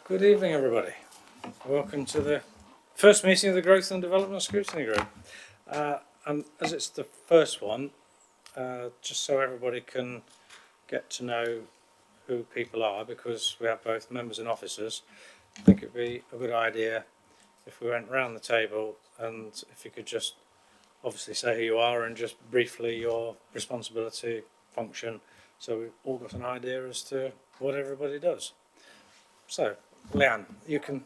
Good evening, everybody. Welcome to the first meeting of the Growth and Development Scrutiny Group. And as it's the first one, just so everybody can get to know who people are, because we have both members and officers, I think it'd be a good idea if we went round the table and if you could just obviously say who you are and just briefly your responsibility, function, so we've all got an idea as to what everybody does. So, Leanne, you can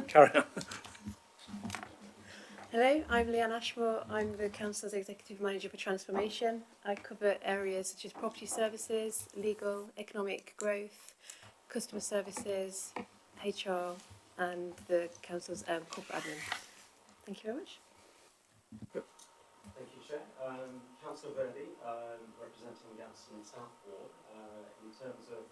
carry on. Hello, I'm Leanne Ashmore. I'm the Council's Executive Manager for Transformation. I cover areas such as property services, legal, economic growth, customer services, HR and the Council's corporate admin. Thank you very much. Thank you, Chair. Councillor Verdi, representing Gadsden South Ward. In terms of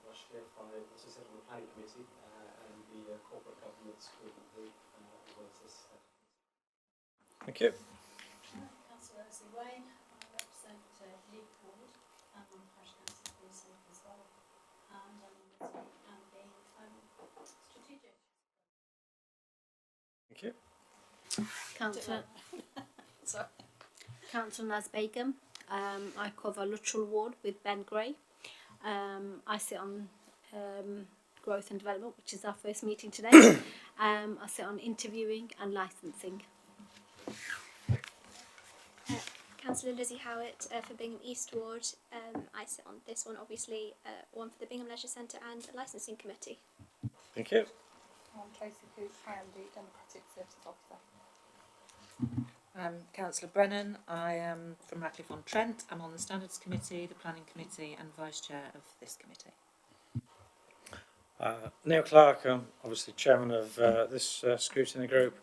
Rushcliffe, I also sit on the Planning Committee and the Corporate Governance Scrutiny Group, as well as this. Thank you. Councillor Ursula Wayne, I represent Leek Ward and I'm parish councillor for Safe as well. And I'm being strategic. Thank you. Councillor Naz Begum. I cover Luttrell Ward with Ben Gray. I sit on Growth and Development, which is our first meeting today. I sit on interviewing and licensing. Councillor Lizzie Howard for Bingham East Ward. I sit on this one, obviously, one for the Bingham Leisure Centre and a licensing committee. Thank you. I'm Tracy Coote, I am the Democratic Services Officer. I'm Councillor Brennan. I am from Radcliffe-on-Trent. I'm on the Standards Committee, the Planning Committee and Vice Chair of this committee. Neil Clark, I'm obviously Chairman of this scrutiny group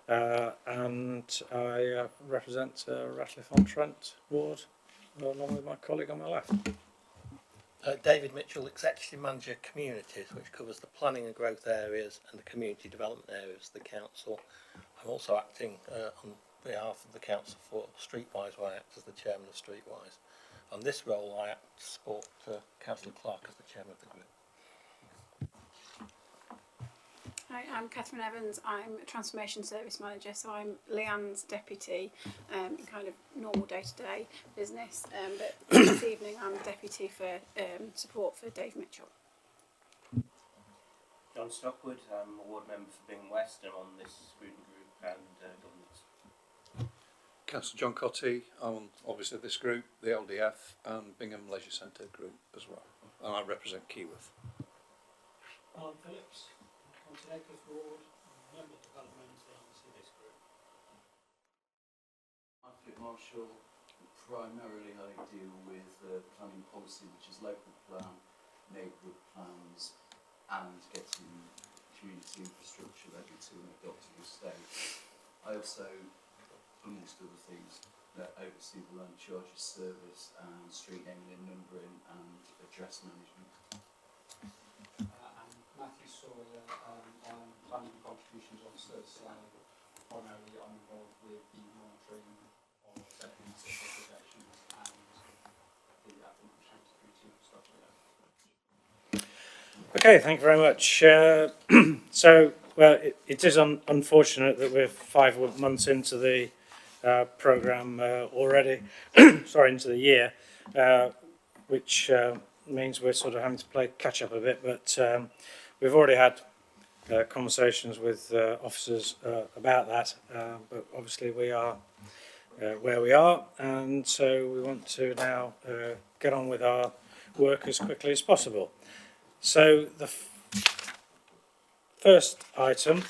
and I represent Radcliffe-on-Trent Ward along with my colleague on my left. David Mitchell, Executive Manager Communities, which covers the planning and growth areas and the community development areas of the council. I'm also acting on behalf of the council for Streetwise, where I act as the Chairman of Streetwise. On this role I act to support Councillor Clark as the Chairman of the group. Hi, I'm Catherine Evans. I'm a Transformation Service Manager, so I'm Leanne's deputy in kind of normal day-to-day business, but this evening I'm deputy for support for Dave Mitchell. John Stockwood, I'm a ward member for Bingham West. I'm on this scrutiny group and governance. Councillor John Cotty, I'm on obviously this group, the LDF and Bingham Leisure Centre group as well, and I represent Keyworth. Alan Phillips, Acres Ward, Member Development and this group. I'm Philip Marshall. Primarily I deal with planning policy, which is local plan, neighbourhood plans and getting community infrastructure ready to an adoptable state. I also, amongst other things, oversee the land charges service and street naming and numbering and address management. I'm Matthew Sawyer, I'm planning and contributions officer, so primarily I'm involved with the monitoring of setting asset projections and the security infrastructure. Okay, thank you very much. So, well, it is unfortunate that we're 5 months into the programme already, sorry, into the year, which means we're sort of having to play catch up a bit, but we've already had conversations with officers about that, but obviously we are where we are, and so we want to now get on with our work as quickly as possible. So the first item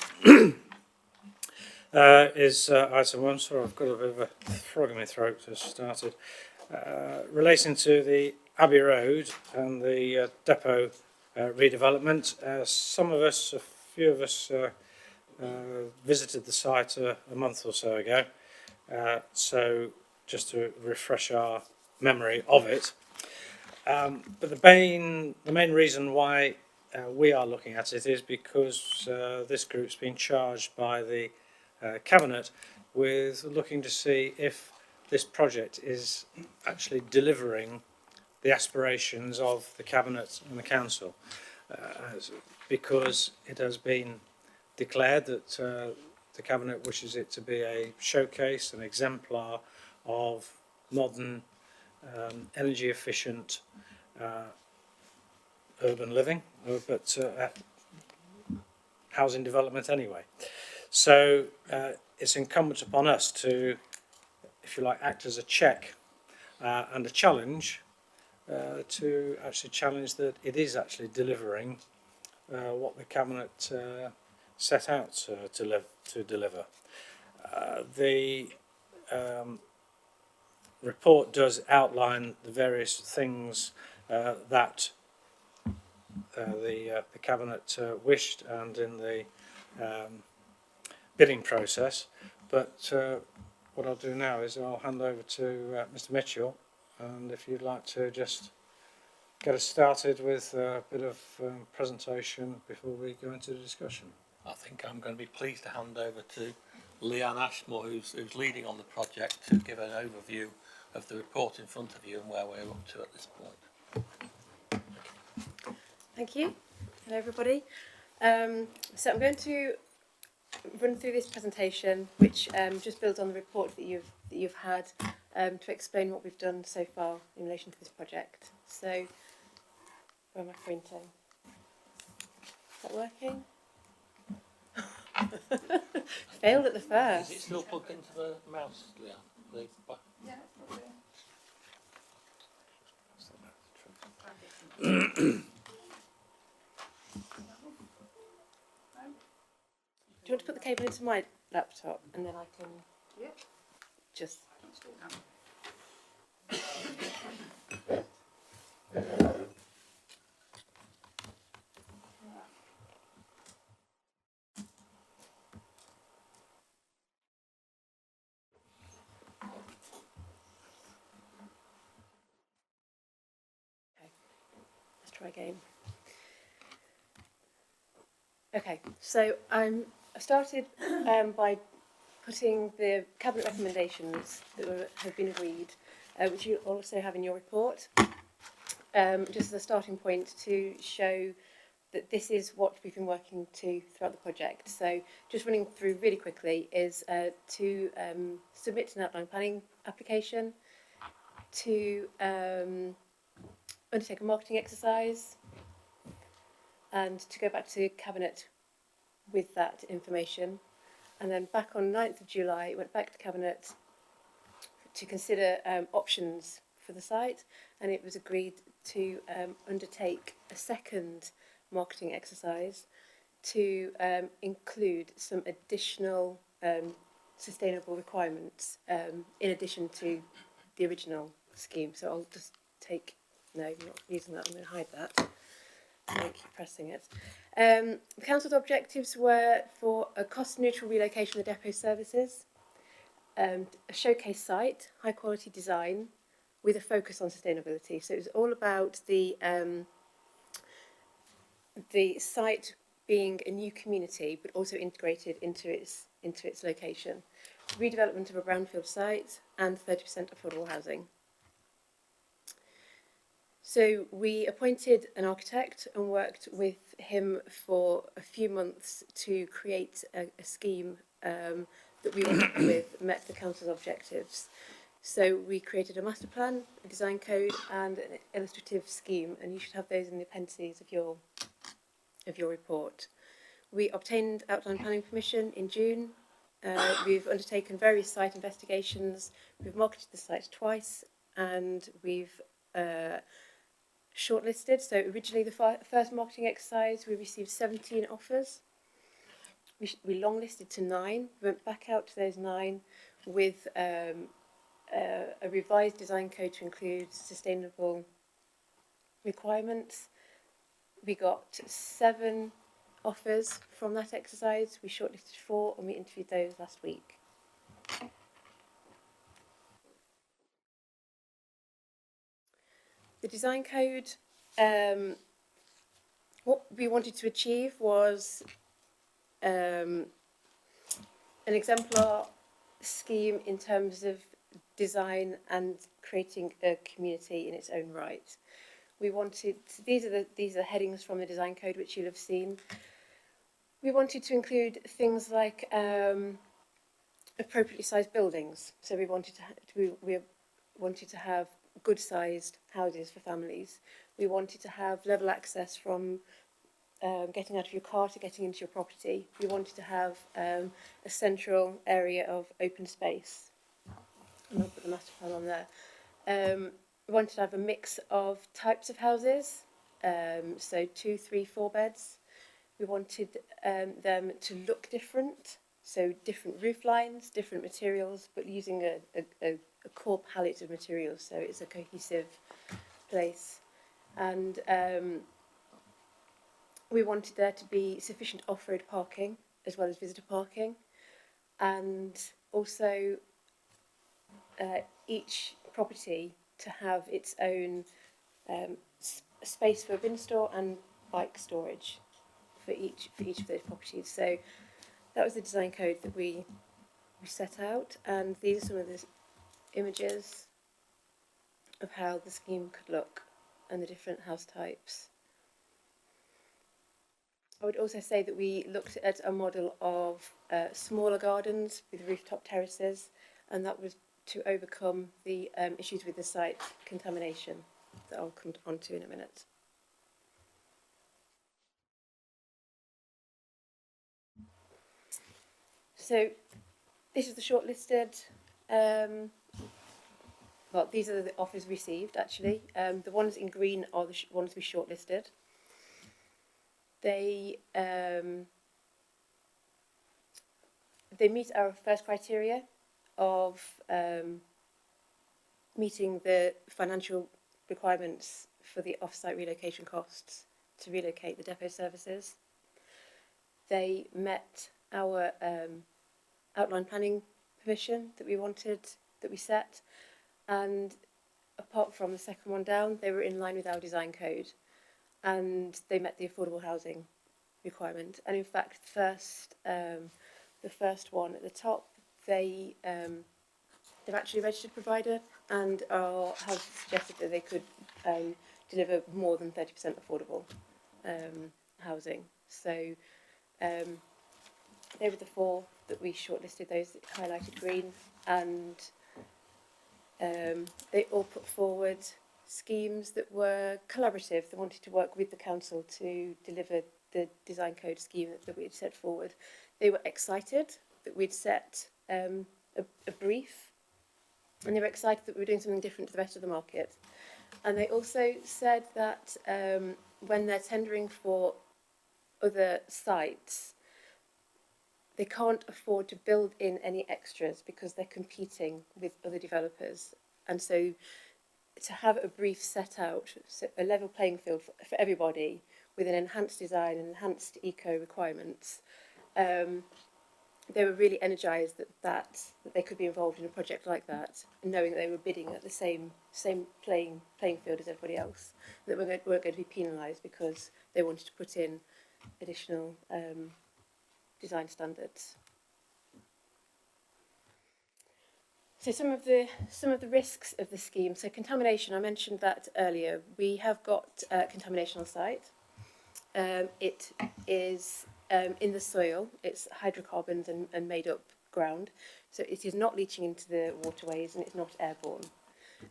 is item 1. Sorry, I've got a bit of a frog in my throat just started. Relating to the Abbey Road and the depot redevelopment. Some of us, a few of us, visited the site a month or so ago. So just to refresh our memory of it. But the main reason why we are looking at it is because this group's been charged by the Cabinet with looking to see if this project is actually delivering the aspirations of the Cabinet and the Council. because it has been declared that the Cabinet wishes it to be a showcase, an exemplar of modern, energy efficient urban living, but housing development anyway. So it's incumbent upon us to, if you like, act as a check and a challenge to actually challenge that it is actually delivering what the Cabinet set out to deliver. The report does outline the various things that the Cabinet wished and in the bidding process, but what I'll do now is I'll hand over to Mr. Mitchell, and if you'd like to just get us started with a bit of presentation before we go into the discussion. I think I'm going to be pleased to hand over to Leanne Ashmore, who's leading on the project, to give an overview of the report in front of you and where we're up to at this point. Thank you. Hello, everybody. So I'm going to run through this presentation, which just builds on the report that you've had, to explain what we've done so far in relation to this project. So, where am I printing? Is that working? Failed at the Is first. it still plugged into the mouse, Leanne? Yeah, probably. Do you want to put the cable into my laptop and then I can just... Let's try again. Okay, so I started by putting the Cabinet recommendations that have been agreed, which you also have in your report, just as a starting point to show that this is what we've been working to throughout the project. So just running through really quickly is to submit an outline planning application, to undertake a marketing exercise, and to go back to Cabinet with that information. And then back on 9th of July, it went back to Cabinet to consider options for the site, and it was agreed to undertake a second marketing exercise to include some additional sustainable requirements in addition to the original scheme. So I'll just take, no, I'm not using that, I'm going to hide that. I keep pressing it. The Council's objectives were for a cost-neutral relocation of the depot services, a showcase site, high-quality design, with a focus on sustainability. So it was all about the site being a new community, but also integrated into its location. Redevelopment of a brownfield site and 30% affordable housing. So we appointed an architect and worked with him for a few months to create a scheme that we were happy with, met the council's objectives. So we created a master plan, a design code and an illustrative scheme, and you should have those in the appendices of your report. We obtained outline planning permission in June. We've undertaken various site investigations. We've marketed the site twice, and we've shortlisted. So originally the first marketing exercise, we received 17 offers. We longlisted to 9. We went back out to those 9 with a revised design code to include sustainable requirements. We got 7 offers from that exercise. We shortlisted 4 and we interviewed those last week. The design code, what we wanted to achieve was an exemplar scheme in terms of design and creating a community in its own right. we wanted, these are headings from the design code which you'll have seen. We wanted to include things like appropriately sized buildings. So we wanted we wanted to have good sized houses for families. We wanted to have level access from getting out of your car to getting into your property. We wanted to have a central area of open space. And I'll put the master plan on there. We wanted to have a mix of types of houses, so 2, 3, 4 beds. We wanted them to look different, so different roof lines, different materials, but using a core palette of materials, so it's a cohesive place. And we wanted there to be sufficient off-road parking as well as visitor parking, and also each property to have its own space for bin store and bike storage for each of those properties. So that was the design code that we set out, and these are some of the images of how the scheme could look and the different house types. I would also say that we looked at a model of smaller gardens with rooftop terraces, and that was to overcome the issues with the site contamination that I'll come on to in a minute. So this is the shortlisted, well, these are the offers received actually. The ones in green are the ones we shortlisted. They meet our first criteria of meeting the financial requirements for the off-site relocation costs to relocate the depot services. They met our outline planning permission that we wanted, that we set, and apart from the second one down, they were in line with our design code, and they met the affordable housing requirement. And in fact, the first one at the top, they're actually a registered provider, and have suggested that they could deliver more than 30% affordable housing. So they were the 4 that we shortlisted, those highlighted green, and they all put forward schemes that were collaborative. They wanted to work with the council to deliver the design code scheme that we had set forward. They were excited that we'd set a brief, and they were excited that we were doing something different to the rest of the market. And they also said that when they're tendering for other sites, they can't afford to build in any extras because they're competing with other developers. And so to have a brief set out, so a level playing field for everybody with an enhanced design and enhanced eco requirements, they were really energised that they could be involved in a project like that, knowing that they were bidding at the same playing field as everybody else, that weren't going to be penalised because they wanted to put in additional design standards. So some of the risks of the scheme. So contamination, I mentioned that earlier. We have got contamination on site. It is in the soil. It's hydrocarbons and made up ground. So it is not leaching into the waterways, and it's not airborne.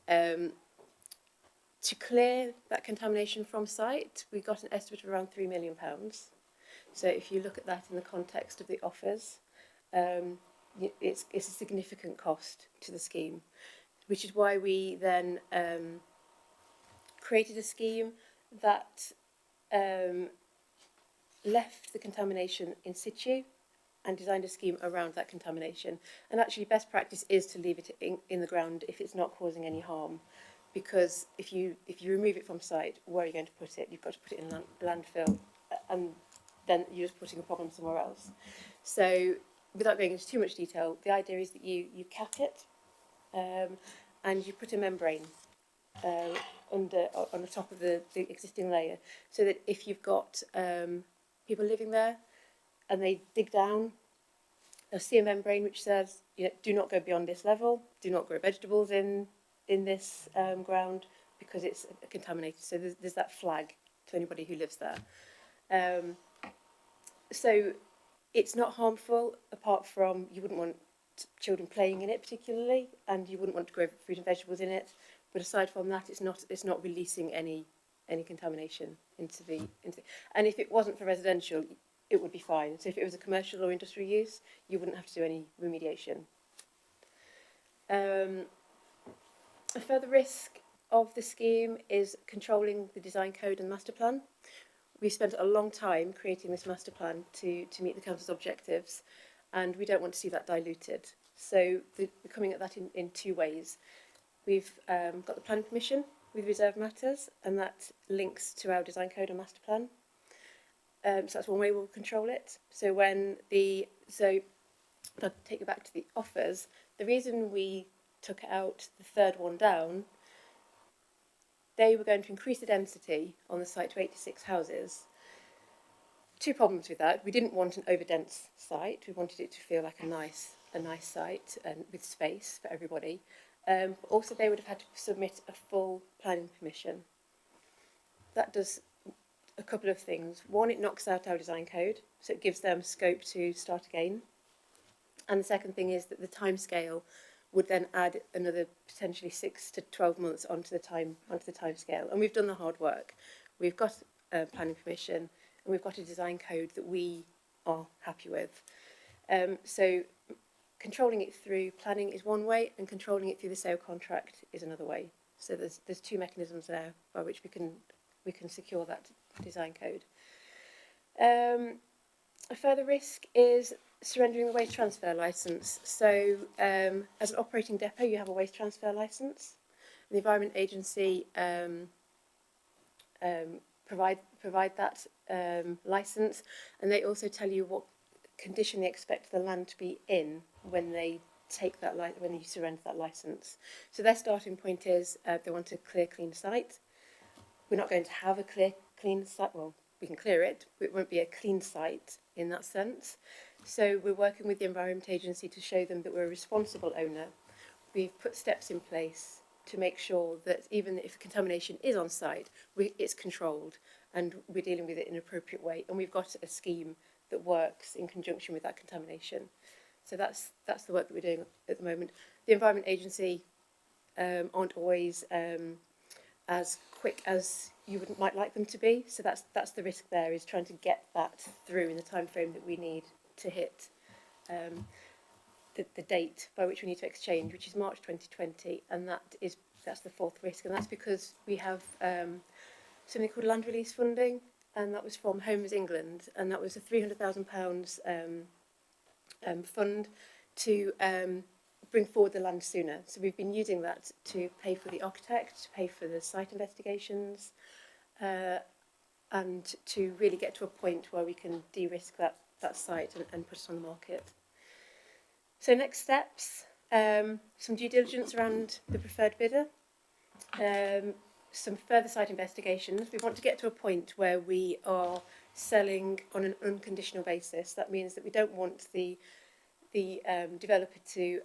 To clear that contamination from site, we got an estimate of around £3 million. So if you look at that in the context of the offers, it's a significant cost to the scheme, which is why we then created a scheme that left the contamination in situ and designed a scheme around that contamination. And actually best practice is to leave it in the ground if it's not causing any harm, because if you remove it from site, where are you going to put it? You've got to put it in landfill, and then you're just putting a problem somewhere else. So without going into too much detail, the idea is that you cap it and you put a membrane on the top of the existing layer, so that if you've got people living there and they dig down, they'll see a membrane which says, do not go beyond this level, do not grow vegetables in this ground, because it's contaminated. So there's that flag to anybody who lives there. So it's not harmful, apart from you wouldn't want children playing in it particularly, and you wouldn't want to grow fruit and vegetables in it. But aside from that, it's not releasing any contamination into the. And if it wasn't for residential, it would be fine. So if it was a commercial or industrial use, you wouldn't have to do any remediation. A further risk of the scheme is controlling the design code and master plan. We spent a long time creating this master plan to meet the council's objectives, and we don't want to see that diluted. So we're coming at that in two ways. We've got the planning permission with reserved matters, and that links to our design code and master plan. So that's one way we'll control it. So I'll take you back to the offers. The reason we took out the third one down, they were going to increase the density on the site to 86 houses. Two problems with that. We didn't want an overdense site. We wanted it to feel like a nice site and with space for everybody. But also, they would have had to submit a full planning permission. That does a couple of things. One, it knocks out our design code, so it gives them scope to start again. And the second thing is that the timescale would then add another potentially 6 to 12 months onto the time scale. And we've done the hard work. We've got planning permission, and we've got a design code that we are happy with. So controlling it through planning is one way, and controlling it through the sale contract is another way. So there's two mechanisms there by which we can secure that design code. A further risk is surrendering the waste transfer licence. So as an operating depot, you have a waste transfer licence. The Environment Agency provide that licence, and they also tell you what condition they expect the land to be in when they take that when you surrender that licence. So their starting point is they want a clear, clean site. We're not going to have a clear, clean site. Well, we can clear it, but it won't be a clean site in that sense. So we're working with the Environment Agency to show them that we're a responsible owner. We've put steps in place to make sure that even if contamination is on site, it's controlled and we're dealing with it in an appropriate way. And we've got a scheme that works in conjunction with that contamination. So that's the work that we're doing at the moment. The Environment Agency aren't always as quick as you might like them to be. So that's the risk there, is trying to get that through in the time frame that we need to hit the date by which we need to exchange, which is March 2020, and that's the fourth risk, and that's because we have something called land release funding, and that was from Homes England, and that was a £300,000 fund to bring forward the land sooner. So we've been using that to pay for the architect, to pay for the site investigations, and to really get to a point where we can de-risk that site and put it on the market. So next steps, some due diligence around the preferred bidder, some further site investigations. We want to get to a point where we are selling on an unconditional basis. That means that we don't want the developer to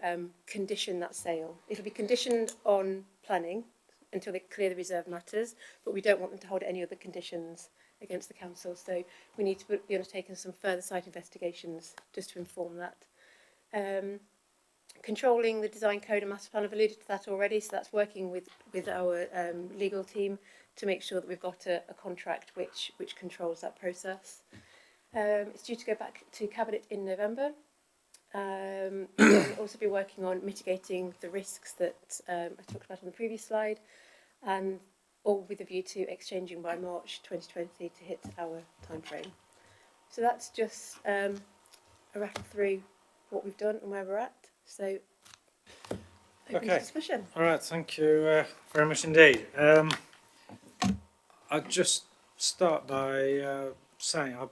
condition that sale. It'll be conditioned on planning until they clear the reserve matters, but we don't want them to hold any other conditions against the council. So we need to be undertaking some further site investigations just to inform that. Controlling the design code and master plan, I've alluded to that already, so that's working with our legal team to make sure that we've got a contract which controls that process. It's due to go back to Cabinet in November. We'll also be working on mitigating the risks that I talked about on the previous slide, and all with a view to exchanging by March 2020 to hit our time frame. So that's just a rattle through what we've done and where we're at. So open to discussion. All right, thank you very much indeed. I'll just start by saying I'm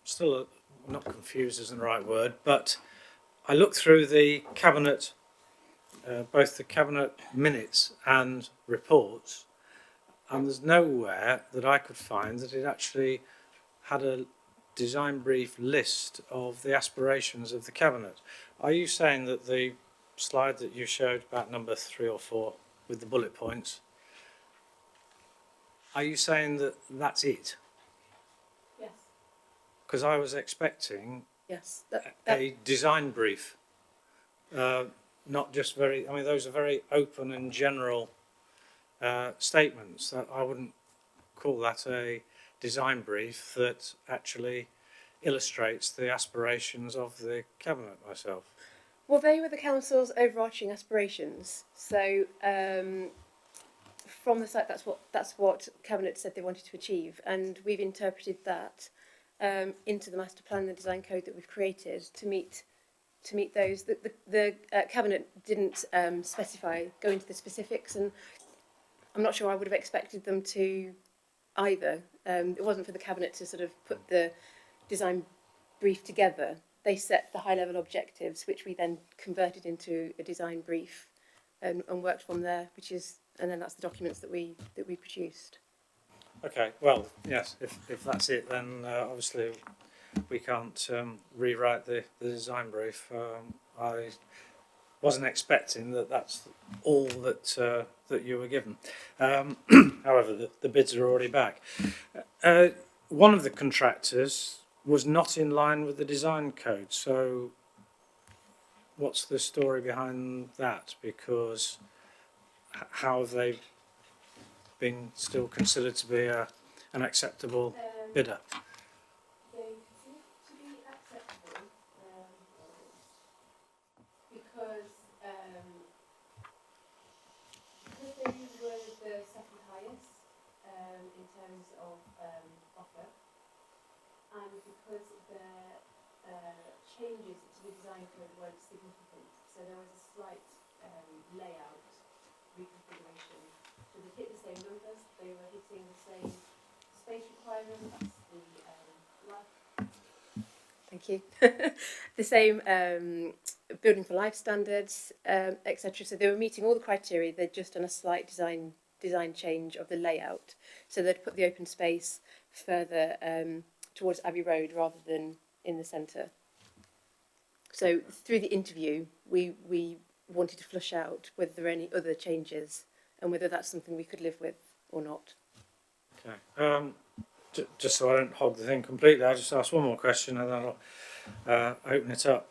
still not confused isn't the right word, but I looked through the Cabinet, both the Cabinet minutes and reports, and there's nowhere that I could find that it actually had a design brief list of the aspirations of the Cabinet. Are you saying that the slide that you showed about number 3 or 4 with the bullet points, are you saying that that's it? Yes. Because I was expecting Yes. a design brief, not just very. I mean, those are very open and general statements. That I wouldn't call that a design brief that actually illustrates the aspirations of the cabinet myself. Well, they were the council's overarching aspirations. So from the site, that's what cabinet said they wanted to achieve, and we've interpreted that into the master plan and the design code that we've created to meet those. The cabinet didn't specify, go into the specifics, and I'm not sure I would have expected them to either. It wasn't for the cabinet to sort of put the design brief together. They set the high-level objectives, which we then converted into a design brief, and worked from there. And then that's the documents that we produced. Okay, well, yes, if that's it, then obviously we can't rewrite the design brief. I wasn't expecting that that's all that that you were given. However, the bids are already back. One of the contractors was not in line with the design code, so what's the story behind that? Because how have they been still considered to be an acceptable bidder? They consider to be acceptable because they were the second highest in terms of offer, and because their changes to the design code weren't significant, so there was a slight layout reconfiguration. So they hit the same numbers, they were hitting the same space requirements, thank you, the same building for life standards, etc. So they were meeting all the criteria. They'd just done a slight design change of the layout. So they'd put the open space further towards Abbey Road rather than in the centre. So through the interview, we wanted to flush out whether there were any other changes and whether that's something we could live with or not. Okay. Just so I don't hog the thing completely, I'll just ask one more question and then I'll open it up.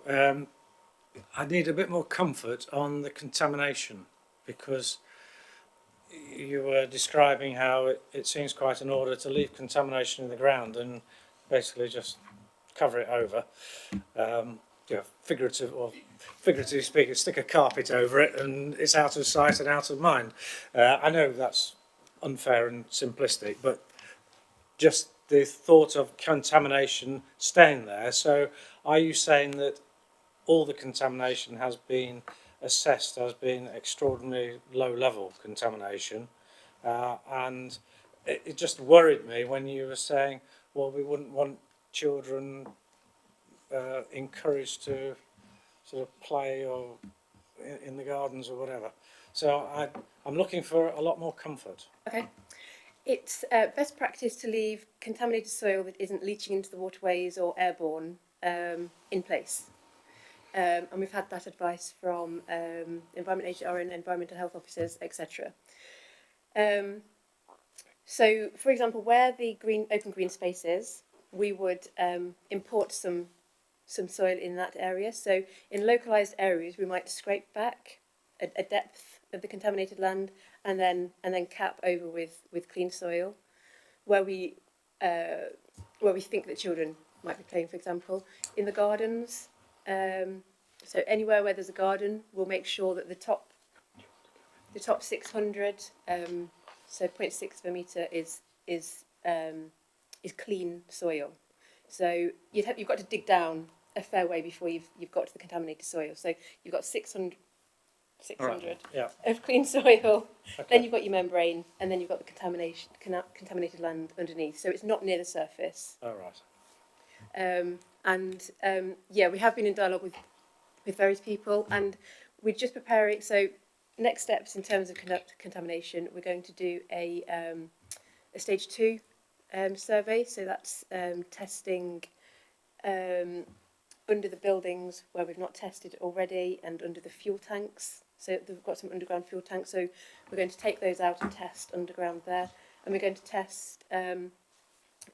I need a bit more comfort on the contamination, because you were describing how it seems quite an order to leave contamination in the ground and basically just cover it over. Figuratively speaking, stick a carpet over it and it's out of sight and out of mind. I know that's unfair and simplistic, but just the thought of contamination staying there. So are you saying that all the contamination has been assessed as being extraordinarily low level contamination? And it just worried me when you were saying, well, we wouldn't want children encouraged to sort of play or in the gardens or whatever. So I'm looking for a lot more comfort. Okay. It's best practice to leave contaminated soil that isn't leaching into the waterways or airborne in place. And we've had that advice from our own environmental health officers, etc. So, for example, where the open green space is, we would import some soil in that area. So in localised areas, we might scrape back a depth of the contaminated land and then cap over with clean soil. Where we think that children might be playing, for example, in the gardens. So anywhere where there's a garden, we'll make sure that the top 600, so 0.6 of a metre is clean soil. So you've got to dig down a fair way before you've got to the contaminated soil. So you've got 600 Right. Yeah. of clean soil. Okay. Then you've got your membrane, and then you've got the contaminated land underneath. So it's not near the surface. All right. Yeah, we have been in dialogue with various people, and we're just preparing. So next steps in terms of contamination, we're going to do a stage 2 survey. So that's testing under the buildings where we've not tested already, and under the fuel tanks. So we've got some underground fuel tanks. So we're going to take those out and test underground there, and we're going to test.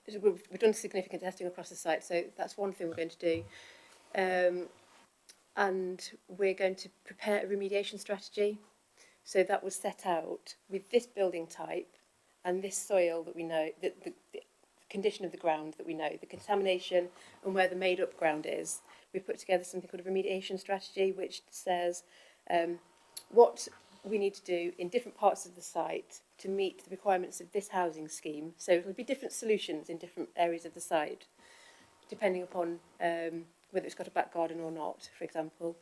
We've done significant testing across the site, so that's one thing we're going to do. And we're going to prepare a remediation strategy. So that was set out with this building type and this soil that we know, the condition of the ground that we know, the contamination and where the made up ground is. We put together something called a remediation strategy, which says what we need to do in different parts of the site to meet the requirements of this housing scheme. So it'll be different solutions in different areas of the site, depending upon whether it's got a back garden or not, for example.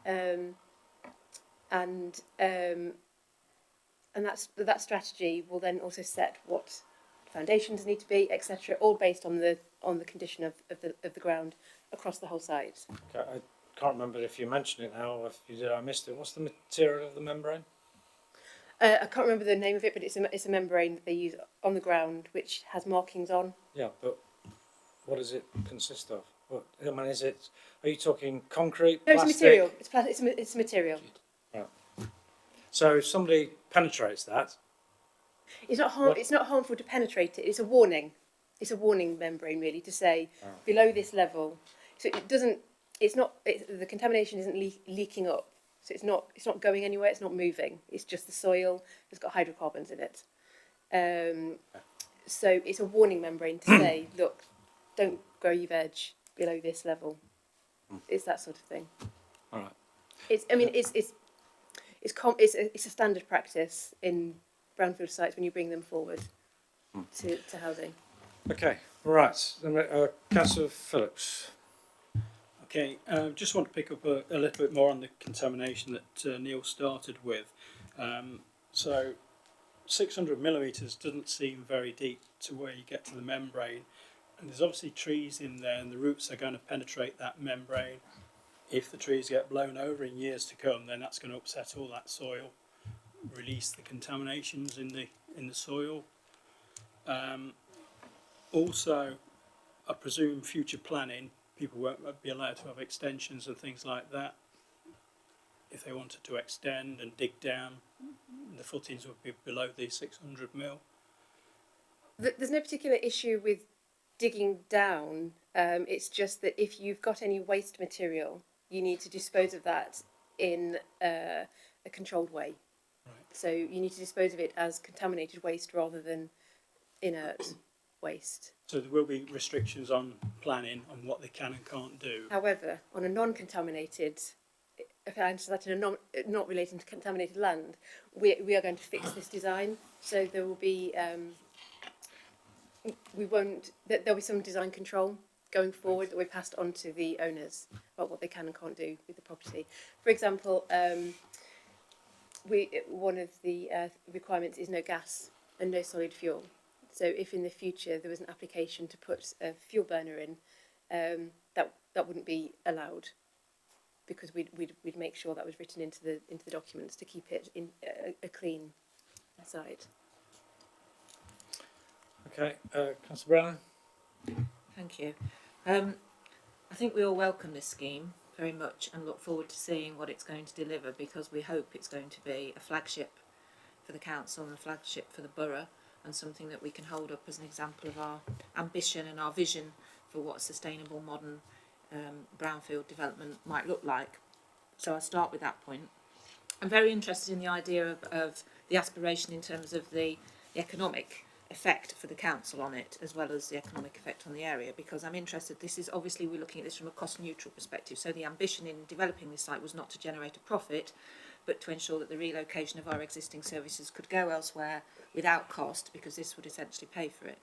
And that strategy will then also set what foundations need to be, etc., all based on the condition of the ground across the whole site. Okay, I can't remember if you mentioned it now, or if you did, I missed it. What's the material of the membrane? I can't remember the name of it, but it's a membrane that they use on the ground, which has markings on. Yeah, but what does it consist of? What, I mean, is it? Are you talking concrete? No, plastic? it's a material. It's a material. Right. So if somebody penetrates that, It's not harmful to penetrate it. It's a warning. It's a warning membrane, really, to say below this level. So it doesn't. It's not. The contamination isn't leaking up. So it's not going anywhere. It's not moving. It's just the soil. It's got hydrocarbons in it. So it's a warning membrane to say, look, don't grow your veg below this level. It's that sort of thing. all right. It's a standard practice in brownfield sites when you bring them forward to housing. Okay, right. Councillor Phillips. Okay, just want to pick up a little bit more on the contamination that Neil started with. So 600 millimetres doesn't seem very deep to where you get to the membrane, and there's obviously trees in there and the roots are going to penetrate that membrane. If the trees get blown over in years to come, then that's going to upset all that soil, release the contaminations in the soil. Also, I presume future planning, people won't be allowed to have extensions and things like that. If they wanted to extend and dig down, the footings would be below the 600 mil. There's no particular issue with digging down. It's just that if you've got any waste material, you need to dispose of that in a controlled way. Right. So you need to dispose of it as contaminated waste rather than inert waste. So there will be restrictions on planning on what they can and can't do. However, on a non-contaminated, if I answer that in a not relating to contaminated land, we are going to fix this design. So there will be there'll be some design control going forward that we passed on to the owners about what they can and can't do with the property. For example, one of the requirements is no gas and no solid fuel. So if in the future there was an application to put a fuel burner in, that wouldn't be allowed, because we'd make sure that was written into the documents to keep it in a clean site. Okay, Councillor Brown. Thank you. I think we all welcome this scheme very much and look forward to seeing what it's going to deliver, because we hope it's going to be a flagship for the council and a flagship for the borough, and something that we can hold up as an example of our ambition and our vision for what a sustainable modern brownfield development might look like. So I'll start with that point. I'm very interested in the idea of the aspiration in terms of the economic effect for the council on it, as well as the economic effect on the area, because I'm interested, this is obviously, we're looking at this from a cost neutral perspective, so the ambition in developing this site was not to generate a profit, but to ensure that the relocation of our existing services could go elsewhere without cost, because this would essentially pay for it.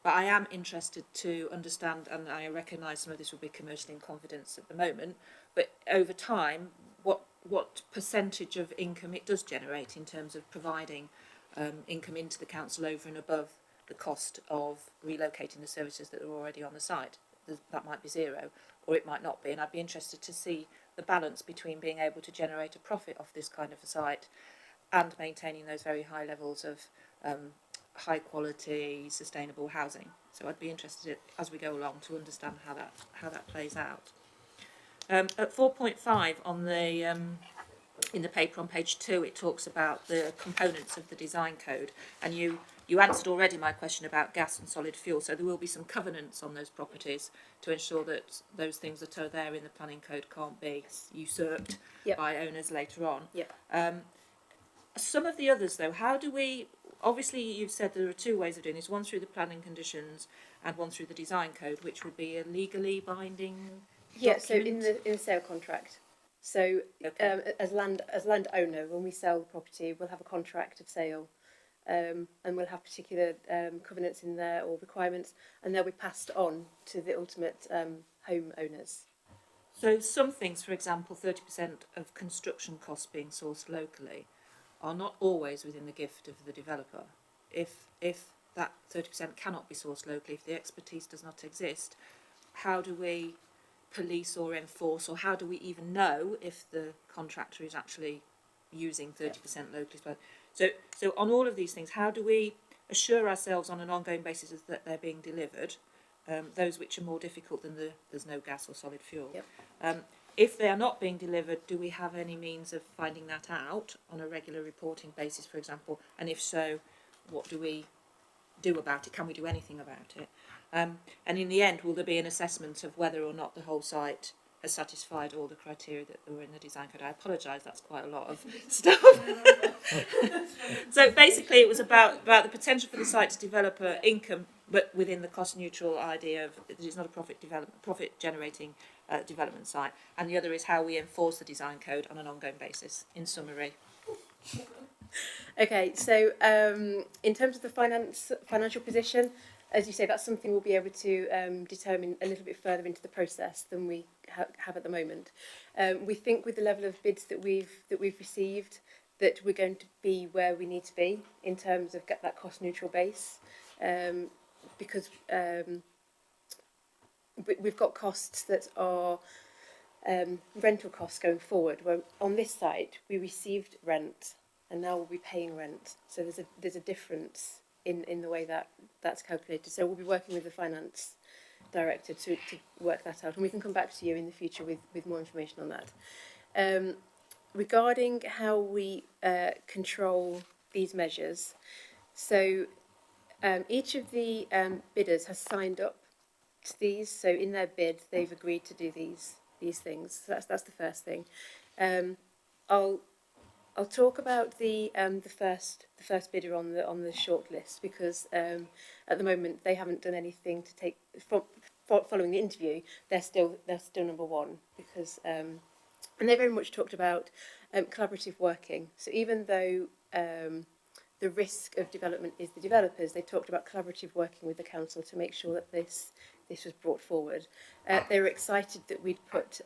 But I am interested to understand, and I recognise some of this will be commercially in confidence at the moment, but over time, what percentage of income it does generate in terms of providing income into the council over and above the cost of relocating the services that are already on the site. That might be zero, or it might not be, and I'd be interested to see the balance between being able to generate a profit off this kind of a site and maintaining those very high levels of high quality sustainable housing. So I'd be interested as we go along to understand how that plays out. At 4.5 on the in the paper on page 2, it talks about the components of the design code, and you answered already my question about gas and solid fuel, so there will be some covenants on those properties to ensure that those things that are there in the planning code can't be usurped by owners later on. Some of the others, though, how do we, obviously you've said there are two ways of doing this, one through the planning conditions and one through the design code, which would be a legally binding document? So in the sale contract. So as landowner, when we sell the property, we'll have a contract of sale, and we'll have particular covenants in there or requirements, and they'll be passed on to the ultimate home owners. So some things, for example, 30% of construction costs being sourced locally are not always within the gift of the developer. If that 30% cannot be sourced locally, if the expertise does not exist, how do we police or enforce, or how do we even know if the contractor is actually using 30% locally? So on all of these things, how do we assure ourselves on an ongoing basis that they're being delivered, those which are more difficult than there's no gas or solid fuel? If they are not being delivered, do we have any means of finding that out on a regular reporting basis, for example? And if so, what do we do about it? Can we do anything about it? And in the end, will there be an assessment of whether or not the whole site has satisfied all the criteria that were in the design code? I apologise, that's quite a lot of stuff. So basically it was about the potential for the site to develop income, but within the cost neutral idea of that it's not a profit generating development site. And the other is how we enforce the design code on an ongoing basis, in summary. Okay, so in terms of the financial position, as you say, that's something we'll be able to determine a little bit further into the process than we have at the moment. We think with the level of bids that we've received, that we're going to be where we need to be in terms of get that cost neutral base, because we've got costs that are rental costs going forward. Where on this site we received rent and now we'll be paying rent, so there's a difference in the way that's calculated. So we'll be working with the finance director to work that out, and we can come back to you in the future with more information on that. Regarding how we control these measures, so each of the bidders has signed up to these. So in their bid, they've agreed to do these things. So that's the first thing. I'll talk about the first bidder on the short list, because at the moment they haven't done anything to take following the interview. They're still number one, because and they very much talked about collaborative working. So even though the risk of development is the developers, they talked about collaborative working with the council to make sure that this was brought forward. They were excited that we'd put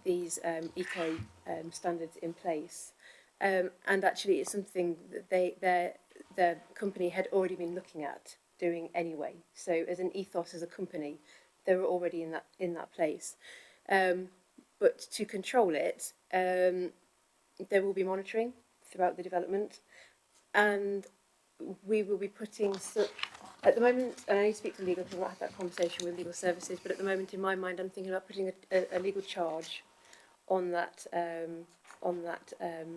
these eco standards in place, and actually it's something that their company had already been looking at doing anyway. So as an ethos, as a company, they were already in that place. But to control it, there will be monitoring throughout the development, and we will be putting. So at the moment, and I need to speak to legal because I've not had that conversation with legal services. But at the moment, in my mind, I'm thinking about putting a legal charge on that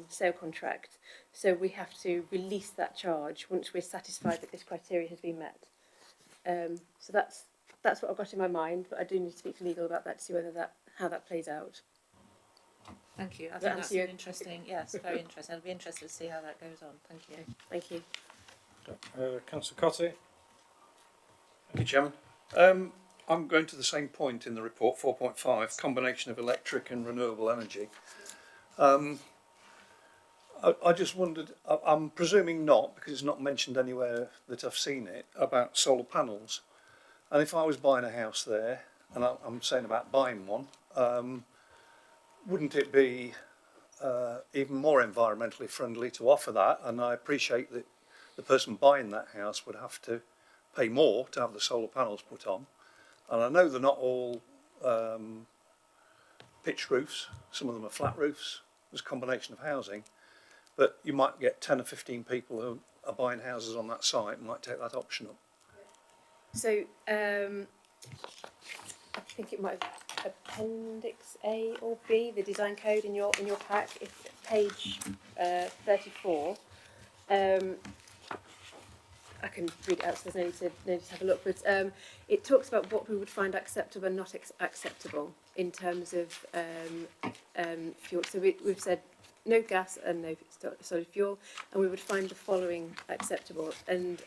sale contract. So we have to release that charge once we're satisfied that this criteria has been met. So that's what I've got in my mind, but I do need to speak to legal about that to see how that plays out. Thank you. I think that's an interesting, yes, very interesting. I'd be interested to see how that goes on. Thank you. Thank you. Councillor Cotty. Thank you, Chairman. I'm going to the same point in the report, 4.5, combination of electric and renewable energy. I just wondered, I'm presuming not, because it's not mentioned anywhere that I've seen it, about solar panels. And if I was buying a house there, and I'm saying about buying one, wouldn't it be even more environmentally friendly to offer that? And I appreciate that the person buying that house would have to pay more to have the solar panels put on. And I know they're not all pitched roofs, some of them are flat roofs. There's a combination of housing, but you might get 10 or 15 people who are buying houses on that site and might take that option up. So I think it might have Appendix A or B, the design code in your pack, if page 34. I can read it out, so there's no need to have a look, but it talks about what we would find acceptable and not acceptable in terms of fuel. So we've said no gas and no solid fuel, and we would find the following acceptable. And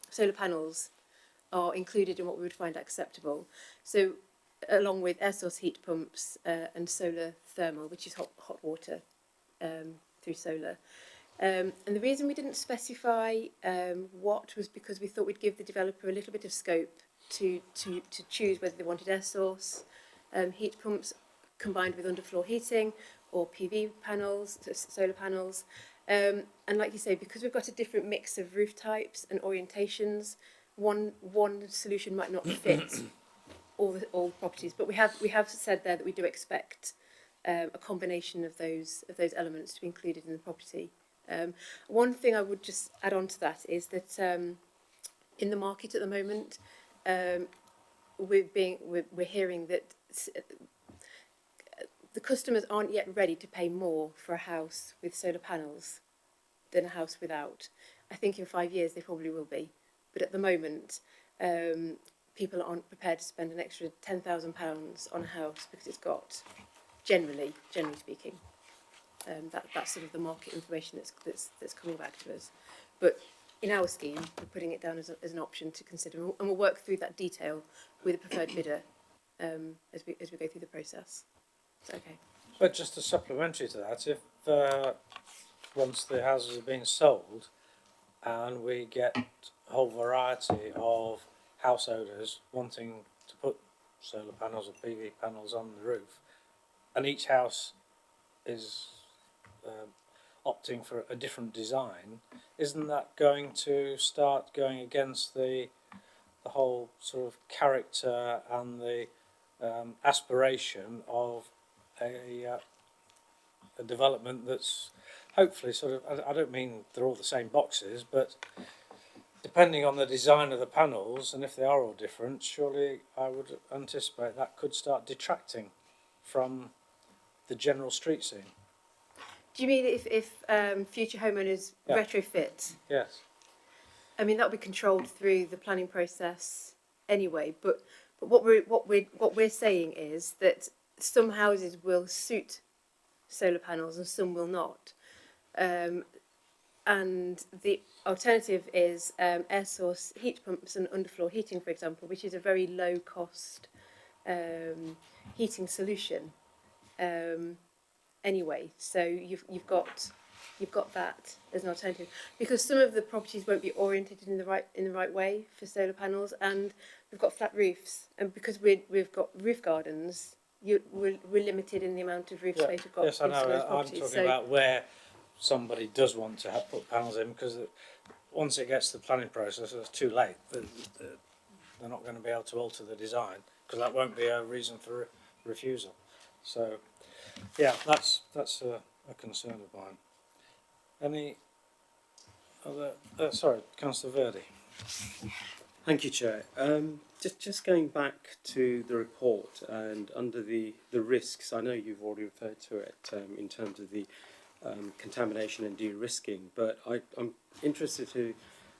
solar panels are included in what we would find acceptable. So along with air source heat pumps and solar thermal, which is hot water through solar. And the reason we didn't specify what was because we thought we'd give the developer a little bit of scope to choose whether they wanted air source heat pumps combined with underfloor heating or PV panels, solar panels. And like you say, because we've got a different mix of roof types and orientations, one solution might not fit all the properties. But we have said there that we do expect a combination of those elements to be included in the property. One thing I would just add on to that is that in the market at the moment, we're hearing that the customers aren't yet ready to pay more for a house with solar panels than a house without. I think in 5 years they probably will be, but at the moment people aren't prepared to spend an extra £10,000 on a house because it's got, generally speaking, that's sort of the market information that's coming back to us. But in our scheme, we're putting it down as an option to consider, and we'll work through that detail with a preferred bidder as we go through the process. Is that okay? But just a supplementary to that, if once the houses have been sold and we get a whole variety of house owners wanting to put solar panels or PV panels on the roof, and each house is opting for a different design, isn't that going to start going against the whole sort of character and the aspiration of a development that's hopefully sort of, I don't mean they're all the same boxes, but depending on the design of the panels, and if they are all different, surely I would anticipate that could start detracting from the general street scene. Do you mean if future homeowners retrofit? Yes. I mean, that'll be controlled through the planning process anyway. But what we're saying is that some houses will suit solar panels and some will not. And the alternative is air source heat pumps and underfloor heating, for example, which is a very low cost heating solution. Anyway, so you've got that as an alternative, because some of the properties won't be oriented in the right way for solar panels, and we've got flat roofs, and because we've got roof gardens, we're limited in the amount of roof space we've got. Yes, I know. I'm talking about where somebody does want to put panels in, because once it gets to the planning process, it's too late. They're not going to be able to alter the design, because that won't be a reason for refusal. So, yeah, that's a concern of mine. Any other? Sorry, Councillor Verdi. Thank you, Chair. Just going back to the report and under the risks, I know you've already referred to it in terms of the contamination and de-risking, but I'm interested to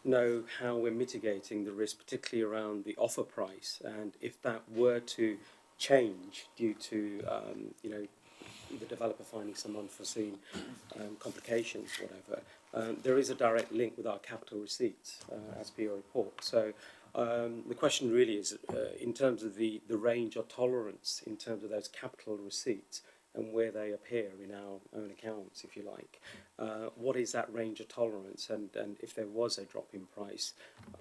know how we're mitigating the risk, particularly around the offer price, and if that were to change due to the developer finding some unforeseen complications, whatever. There is a direct link with our capital receipts as per your report. So the question really is, in terms of the range or tolerance in terms of those capital receipts and where they appear in our own accounts, if you like, what is that range of tolerance? And if there was a drop in price,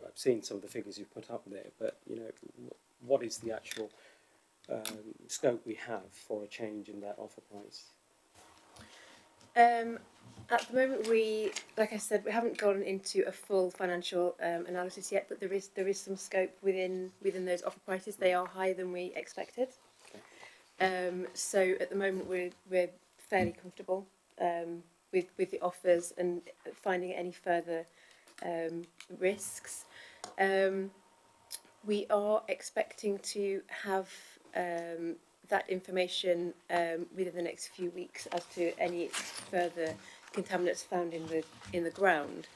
I've seen some of the figures you've put up there, but what is the actual scope we have for a change in that offer price? At the moment, like I said, we haven't gone into a full financial analysis yet, but there is some scope within those offer prices. They are higher than we expected. Okay. So at the moment, we're fairly comfortable with the offers and finding any further risks. We are expecting to have that information within the next few weeks as to any further contaminants found in the ground,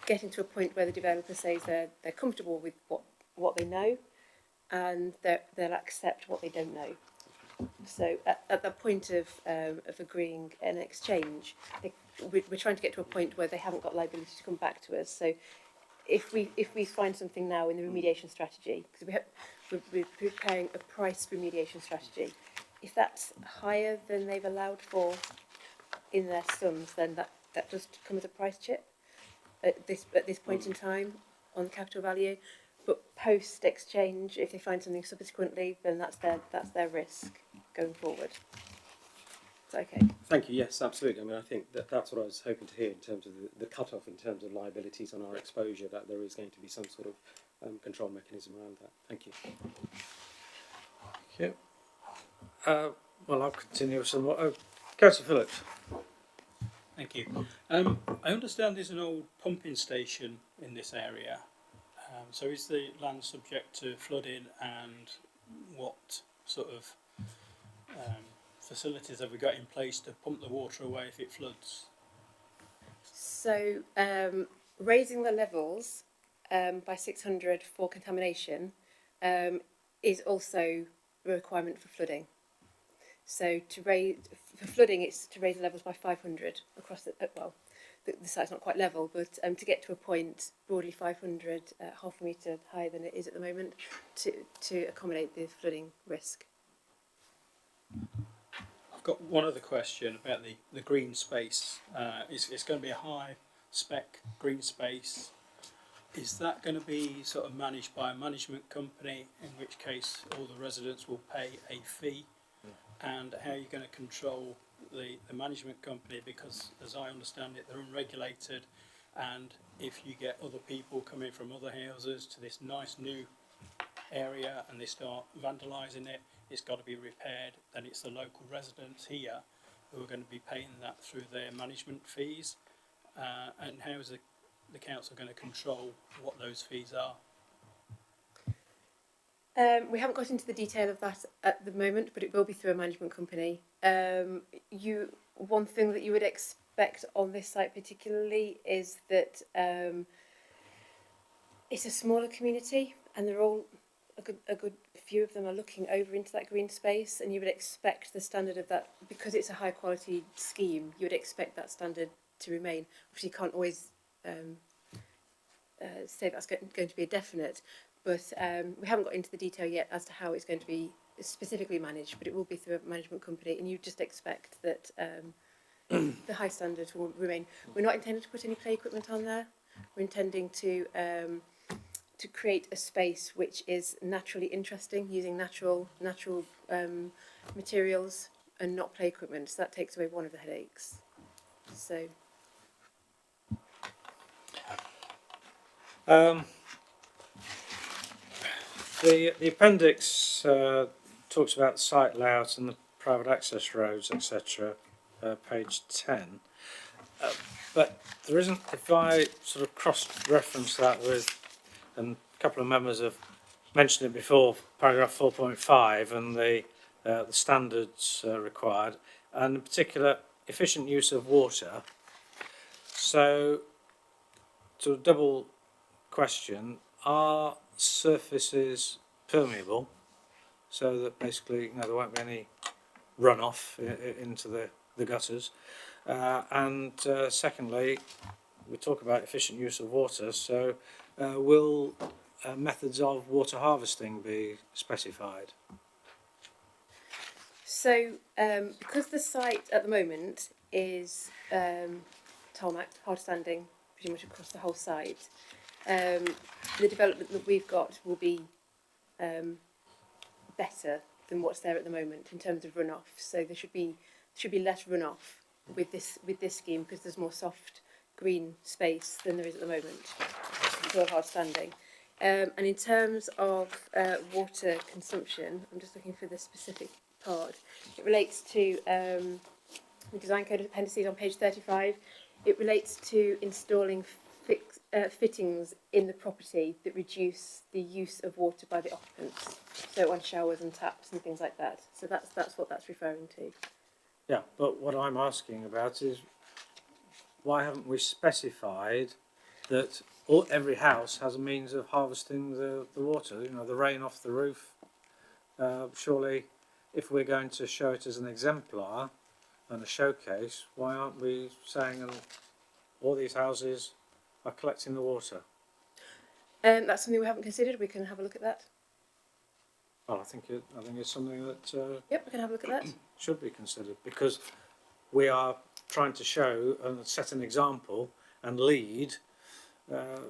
getting to a point where the developer says they're comfortable with what they know, and they'll accept what they don't know. So at the point of agreeing an exchange, we're trying to get to a point where they haven't got liability to come back to us. So if we find something now in the remediation strategy, because we're preparing a price remediation strategy, if that's higher than they've allowed for in their sums, then that does come as a price chip at this point in time on the capital value. But post exchange, if they find something subsequently, then that's their risk going forward. Is that okay? Thank you. Yes, absolutely. I mean, I think that's what I was hoping to hear in terms of the cut-off in terms of liabilities on our exposure, that there is going to be some sort of control mechanism around that. Thank you. Thank you. Well, I'll continue with some more. Councillor Phillips. Thank you. I understand there's an old pumping station in this area. So is the land subject to flooding, and what sort of facilities have we got in place to pump the water away if it floods? So raising the levels by 600 for contamination is also a requirement for flooding. So for flooding, it's to raise the levels by 500 across the the site's not quite level, but to get to a point broadly 500, half a metre higher than it is at the moment, to accommodate the flooding risk. I've got one other question about the green space. It's going to be a high spec green space. Is that going to be sort of managed by a management company, in which case all the residents will pay a fee? And how are you going to control the management company, because as I understand it, they're unregulated, and if you get other people coming from other houses to this nice new area and they start vandalising it, it's got to be repaired, then it's the local residents here who are going to be paying that through their management fees. And how is the council going to control what those fees are? We haven't got into the detail of that at the moment, but it will be through a management company. One thing that you would expect on this site particularly is that it's a smaller community, and they're all a good few of them are looking over into that green space, and you would expect the standard of that, because it's a high quality scheme, you would expect that standard to remain. Obviously you can't always say that's going to be a definite, but we haven't got into the detail yet as to how it's going to be specifically managed, but it will be through a management company, and you just expect that the high standards will remain. We're not intending to put any play equipment on there. We're intending to create a space which is naturally interesting, using natural materials and not play equipment. So that takes away one of the headaches. So. The appendix talks about the site layout and the private access roads, etc. Page 10. But there isn't, if I sort of cross-reference that with, and a couple of members have mentioned it before, paragraph 4.5 and the standards required, and in particular efficient use of water. So, to double question, are surfaces permeable, so that basically there won't be any runoff into the gutters, and secondly, we talk about efficient use of water, so will methods of water harvesting be specified? So because the site at the moment is tarmac, hard standing pretty much across the whole site, the development that we've got will be better than what's there at the moment in terms of runoff. So there should be less runoff with this scheme, because there's more soft green space than there is at the moment for hard standing. And in terms of water consumption, I'm just looking for the specific part. It relates to the design code appendices on page 35. It relates to installing fittings in the property that reduce the use of water by the occupants. So on showers and taps and things like that. So that's what that's referring to. Yeah, but what I'm asking about is why haven't we specified that every house has a means of harvesting the water, you know, the rain off the roof? Surely, if we're going to show it as an exemplar and a showcase, why aren't we saying all these houses are collecting the water? That's something we haven't considered. We can have a look at that. Well, I think it's something that Yep, we can have a look at that. should be considered, because we are trying to show and set an example and lead,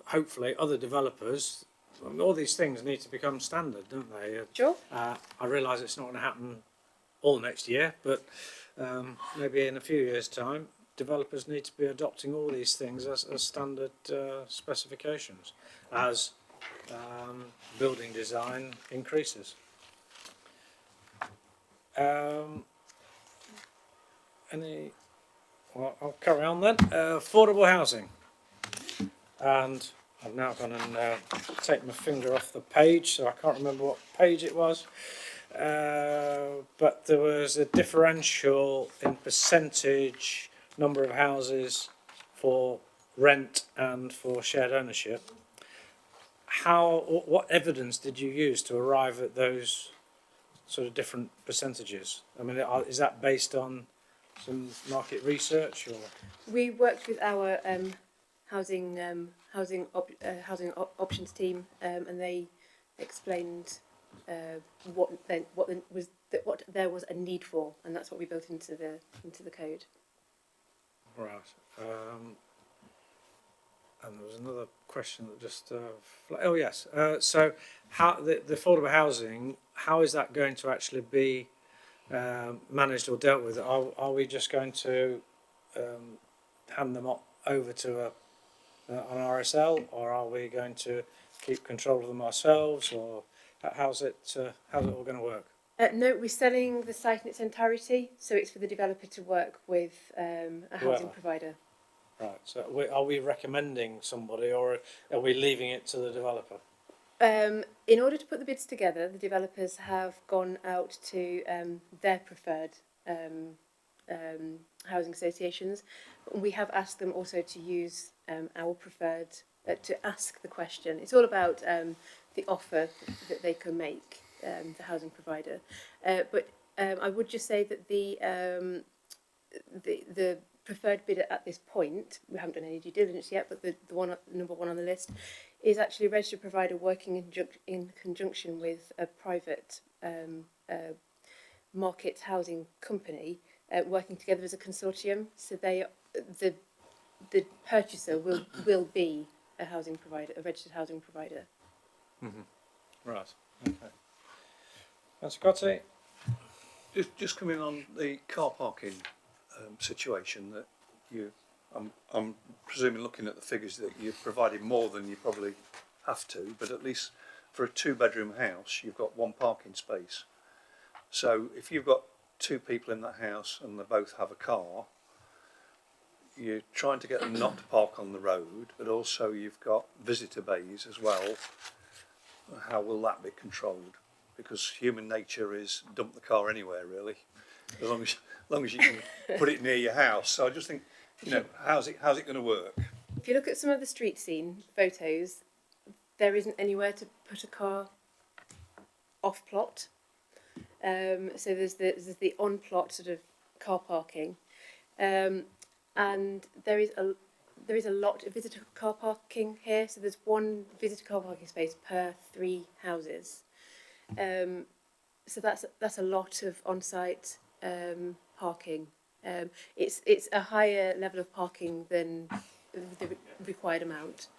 hopefully, other developers. I mean, all these things need to become standard, don't they? Sure. I realise it's not going to happen all next year, but maybe in a few years' time, developers need to be adopting all these things as standard specifications as building design increases. Well, I'll carry on then. Affordable housing. And I've now gone and taken my finger off the page, so I can't remember what page it was. But there was a differential in percentage number of houses for rent and for shared ownership. What evidence did you use to arrive at those sort of different percentages? I mean, is that based on some market research, or? We worked with our housing options team, and they explained what there was a need for, and that's what we built into the code. Right. And there was another question that just. Oh yes. So, how the affordable housing? How is that going to actually be managed or dealt with? Are we just going to hand them over to an RSL, or are we going to keep control of them ourselves, or how's it all going to work? No, we're selling the site in its entirety, so it's for the developer to work with a housing provider. Right. So, are we recommending somebody, or are we leaving it to the developer? In order to put the bids together, the developers have gone out to their preferred housing associations. We have asked them also to use our preferred, to ask the question. It's all about the offer that they can make, the housing provider. But I would just say that the preferred bidder at this point, we haven't done any due diligence yet, but the number one on the list is actually a registered provider working in conjunction with a private market housing company, working together as a consortium. So the purchaser will be a housing provider, a registered housing provider. Mm-hmm. Right. Okay. And Scotty? Just coming on the car parking situation that I'm presuming, looking at the figures, that you've provided more than you probably have to, but at least for a 2-bedroom house you've got 1 parking space. So if you've got 2 people in that house and they both have a car, you're trying to get them not to park on the road, but also you've got visitor bays as well. How will that be controlled? Because human nature is dump the car anywhere, really, as long as you can put it near your house. So I just think, you know, how's it going to work? If you look at some of the street scene photos, there isn't anywhere to put a car off plot. So there's the on plot sort of car parking, and there is a lot of visitor car parking here. So there's 1 visitor car parking space per 3 houses. So that's a lot of on-site parking. It's a higher level of parking than the required amount.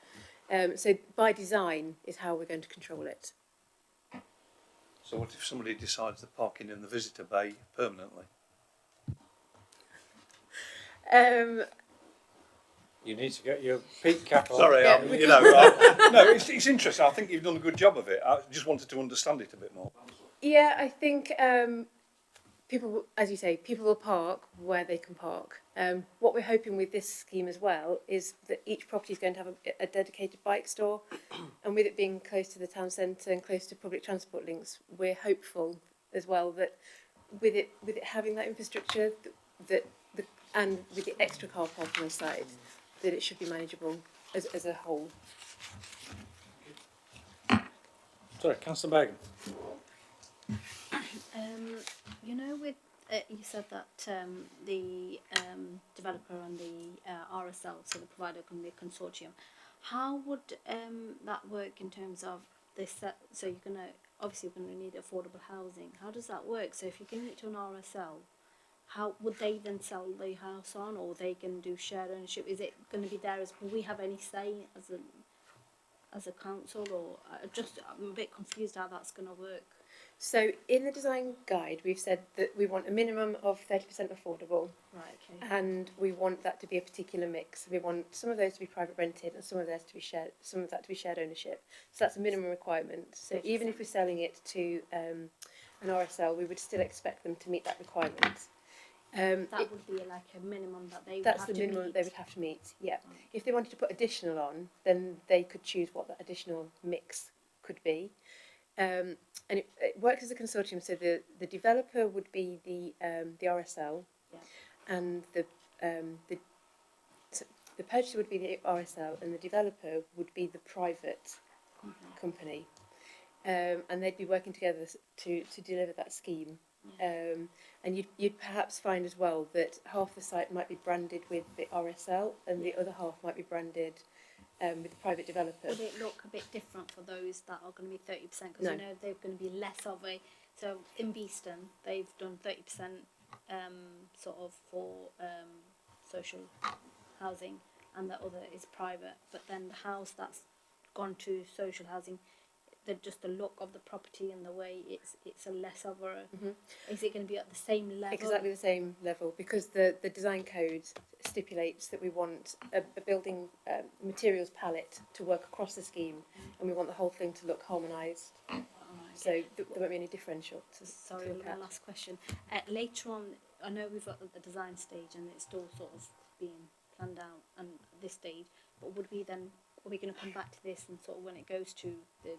So by design is how we're going to control it. So what if somebody decides they're parking in the visitor bay permanently? You need to get your peak cap on. Sorry, Yeah, no, it's interesting. I think you've done a good job of it. I just wanted to understand it a bit more. Yeah, I think people, as you say, people will park where they can park. What we're hoping with this scheme as well is that each property is going to have a dedicated bike store, and with it being close to the town centre and close to public transport links, we're hopeful as well that with it having that infrastructure, and with the extra car parking on site, that it should be manageable as a whole. Sorry, Councillor Bagan. You know, with you said that the developer and the RSL, so the provider company consortium, how would that work in terms of this? So you're obviously going to need affordable housing. How does that work? So if you're giving it to an RSL, how would they then sell the house on, or they can do shared ownership? Is it going to be theirs? Will we have any say as a council, or I'm a bit confused how that's going to work. So in the design guide, we've said that we want a minimum of 30% affordable. Right, okay. And we want that to be a particular mix. We want some of those to be private rented and some of those to be shared, some of that to be shared ownership. So that's a minimum requirement. So 30%. Even if we're selling it to an RSL, we would still expect them to meet that requirement. That would be like a minimum that they would have to meet. That's the minimum that they would have to meet, yeah. If they wanted to put additional on, then they could choose what that additional mix could be. And it works as a consortium, so the developer would be the RSL, yeah. And the purchaser would be the RSL, and the developer would be the private company. And they'd be working together to deliver that scheme. Yeah. And you'd perhaps find as well that half the site might be branded with the RSL, and the other half might be branded with the private developer. Would it look a bit different for those that are going to be 30%? Because No. you know they're going to be less of a. So in Beeston, they've done 30% sort of for social housing, and the other is private. But then the house that's gone to social housing, just the look of the property and the way it's a less of a. Mm-hmm. Is it going to be at the same level? Exactly the same level, because the design code stipulates that we want a building materials palette to work across the scheme, and we want the whole thing to look harmonised. So there won't be any differential. Sorry, one last question. Later on, I know we've got the design stage and it's still sort of being planned out and at this stage, but are we going to come back to this and sort of when it goes to the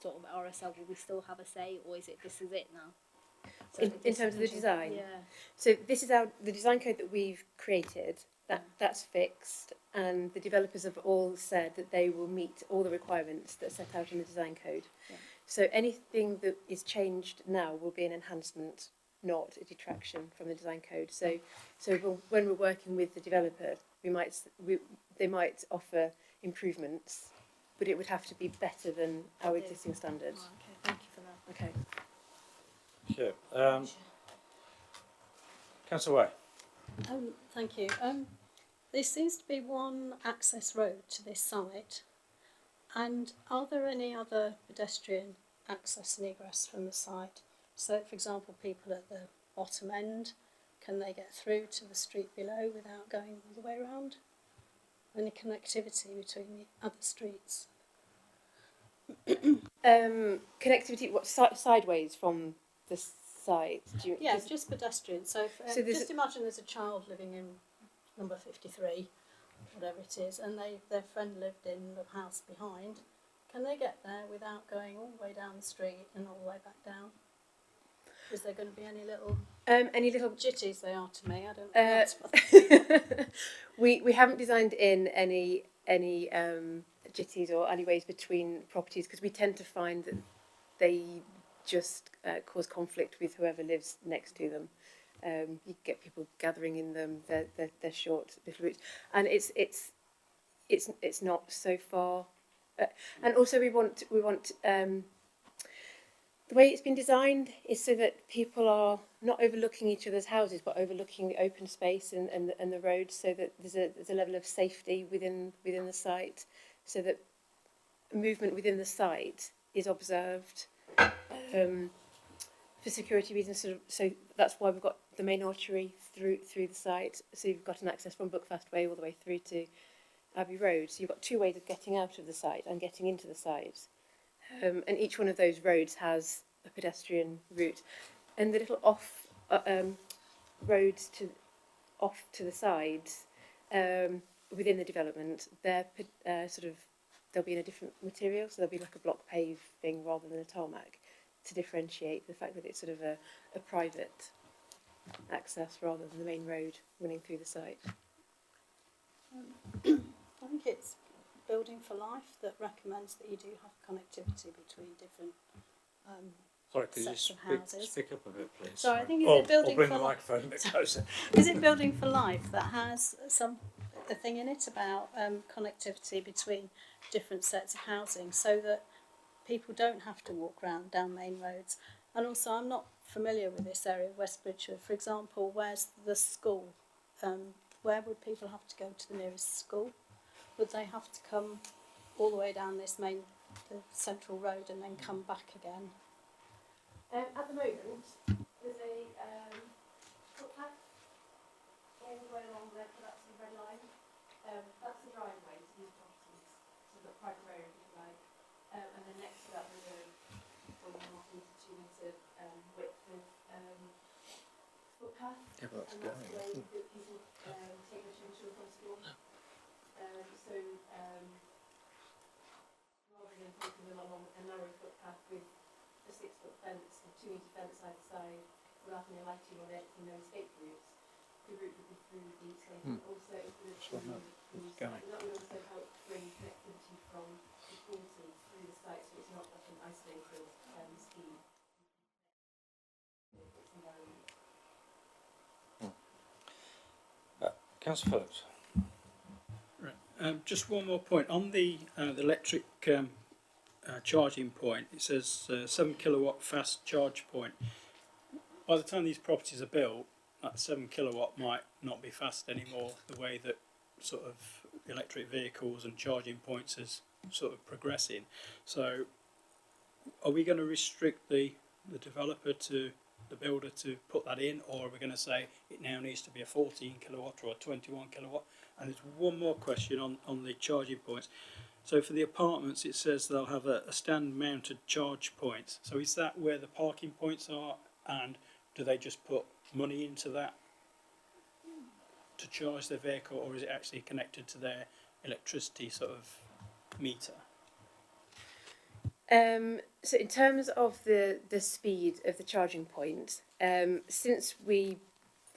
sort of RSL, will we still have a say, or is it this is it now? So in terms of the design? Yeah. So this is the design code that we've created, that's fixed, and the developers have all said that they will meet all the requirements that are set out in the design code. Yeah. So anything that is changed now will be an enhancement, not a detraction from the design code. So when we're working with the developer, they might offer improvements, but it would have to be better than our existing standards. Oh, okay, thank you for that. Okay. Sure. Councillor Way. Thank you. There seems to be one access road to this site, and are there any other pedestrian access and egress from the site? So, for example, people at the bottom end, can they get through to the street below without going all the way around? Any connectivity between the other streets? Connectivity, what, sideways from the site? Just pedestrian. So just imagine there's a child living in number 53, whatever it is, and their friend lived in the house behind. Can they get there without going all the way down the street and all the way back down? Is there going to be any little jitties? They are to me. I don't know. We haven't designed in any jitties or alleyways between properties, because we tend to find that they just cause conflict with whoever lives next to them. You get people gathering in them. They're short little routes, and it's not so far. And also we want the way it's been designed is so that people are not overlooking each other's houses, but overlooking the open space and the road, so that there's a level of safety within the site, so that movement within the site is observed for security reasons. So that's why we've got the main artery through the site. So you've got an access from Buckfast Way all the way through to Abbey Road. So you've got two ways of getting out of the site and getting into the site. And each one of those roads has a pedestrian route. And the little roads off to the sides within the development, they'll be in a different material, so there'll be like a block paving rather than a tarmac, to differentiate the fact that it's sort of a private access rather than the main road running through the site. I think it's Building for Life that recommends that you do have connectivity between different Sorry, could you sets of speak, houses. speak up a bit, please? So I think is or, it Building or bring for the Life? microphone a bit closer. Is it Building for Life that has a thing in it about connectivity between different sets of housing, so that people don't have to walk around down main roads? And also, I'm not familiar with this area of West Bridgford. For example, where's the school? Where would people have to go to the nearest school? Would they have to come all the way down this the central road and then come back again? At the moment, there's a footpath all the way along there, that's the red line. That's the driveway to these properties, so the private road, if you like. And then next to that, there's a 1.5 metre, 2 metre width of footpath. Yeah, but that's and that's the way blind. that people take their children from school. Rather than taking them along a narrow footpath with a 6-foot fence, a 2-metre fence either side, without any lighting or anything, no escape routes, the route would be through the estate. Also, that would also help bring connectivity from the 40 through the site, so it's not like an isolated scheme. Councillor Phillips. Right. Just one more point on the electric charging point. It says 7 kilowatt fast charge point. By the time these properties are built, that 7 kilowatt might not be fast anymore. The way that sort of electric vehicles and charging points is sort of progressing. So, are we going to restrict the developer to the builder to put that in, or are we going to say it now needs to be a 14 kilowatt or a 21 kilowatt? And there's one more question on the charging points. So for the apartments, it says they'll have a stand-mounted charge point. So is that where the parking points are, and do they just put money into that to charge their vehicle, or is it actually connected to their electricity sort of meter? So in terms of the speed of the charging point, since we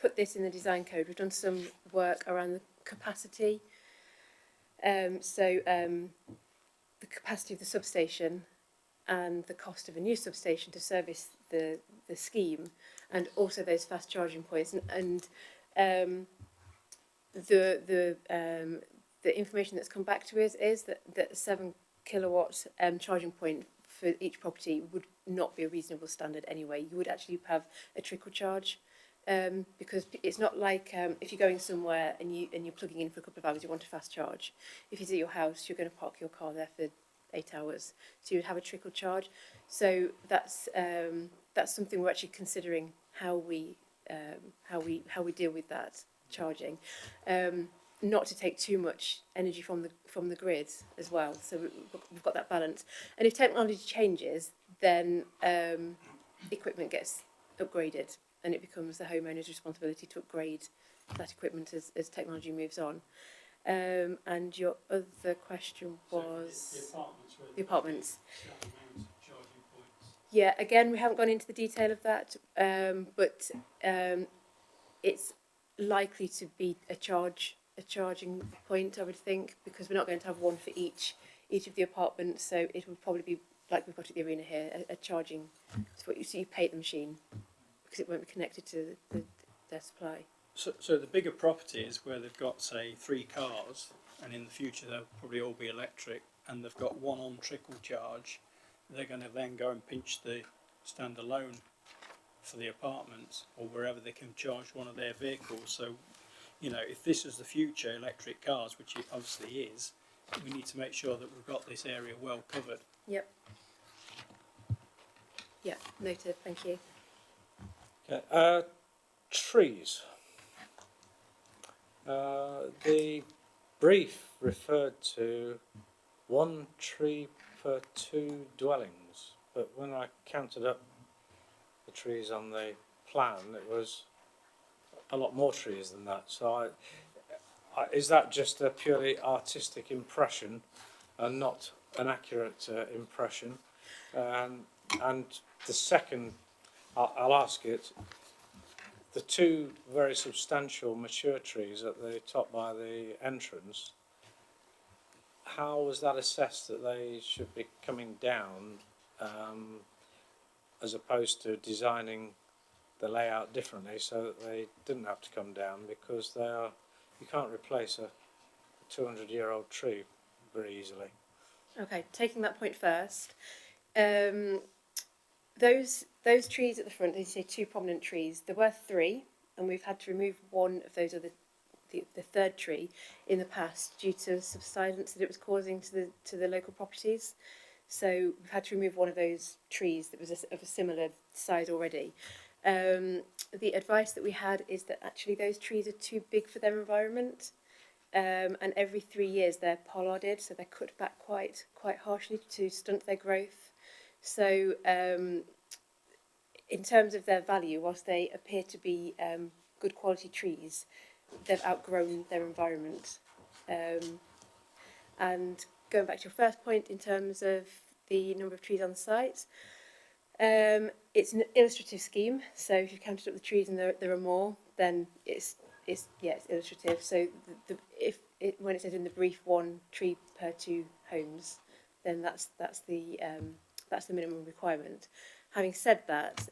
put this in the design code, we've done some work around the capacity. The capacity of the substation and the cost of a new substation to service the scheme, and also those fast charging points. And the information that's come back to us is that 7 kilowatt charging point for each property would not be a reasonable standard anyway. You would actually have a trickle charge, because it's not like if you're going somewhere and you're plugging in for a couple of hours, you want a fast charge. If it's at your house, you're going to park your car there for 8 hours, so you would have a trickle charge. So that's something we're actually considering how we deal with that charging. Not to take too much energy from the grid as well. So we've got that balance. And if technology changes, then equipment gets upgraded, and it becomes the homeowner's responsibility to upgrade that equipment as technology moves on. And your other question was the apartments. Yeah, again, we haven't gone into the detail of that, but it's likely to be a charging point, I would think, because we're not going to have one for each of the apartments. So it would probably be like we've got at the arena here, a charging. So you pay at the machine, because it won't be connected to their supply. So the bigger properties where they've got, say, 3 cars, and in the future they'll probably all be electric, and they've got one on trickle charge, they're going to then go and pinch the standalone for the apartments, or wherever they can charge one of their vehicles. So, you know, if this is the future, electric cars, which it obviously is, we need to make sure that we've got this area well covered. Yep. Yeah, noted, thank you. Okay, trees. The brief referred to 1 tree per 2 dwellings, but when I counted up the trees on the plan, it was a lot more trees than that. So is that just a purely artistic impression and not an accurate impression? And the second, I'll ask it, the two very substantial mature trees at the top by the entrance, how was that assessed that they should be coming down as opposed to designing the layout differently so that they didn't have to come down, because they are, you can't replace a 200-year-old tree very easily. Okay, taking that point first, those trees at the front, as you say, two prominent trees, there were three, and we've had to remove one of those other, the third tree in the past due to subsidence that it was causing to the local properties. So we've had to remove one of those trees that was of a similar size already. The advice that we had is that actually those trees are too big for their environment, and every 3 years they're pollarded, so they're cut back quite harshly to stunt their growth. So in terms of their value, whilst they appear to be good quality trees, they've outgrown their environment. And going back to your first point in terms of the number of trees on the site, it's an illustrative scheme. So if you've counted up the trees and there are more, then it's illustrative. So when it says in the brief 1 tree per 2 homes, then that's the minimum requirement. Having said that,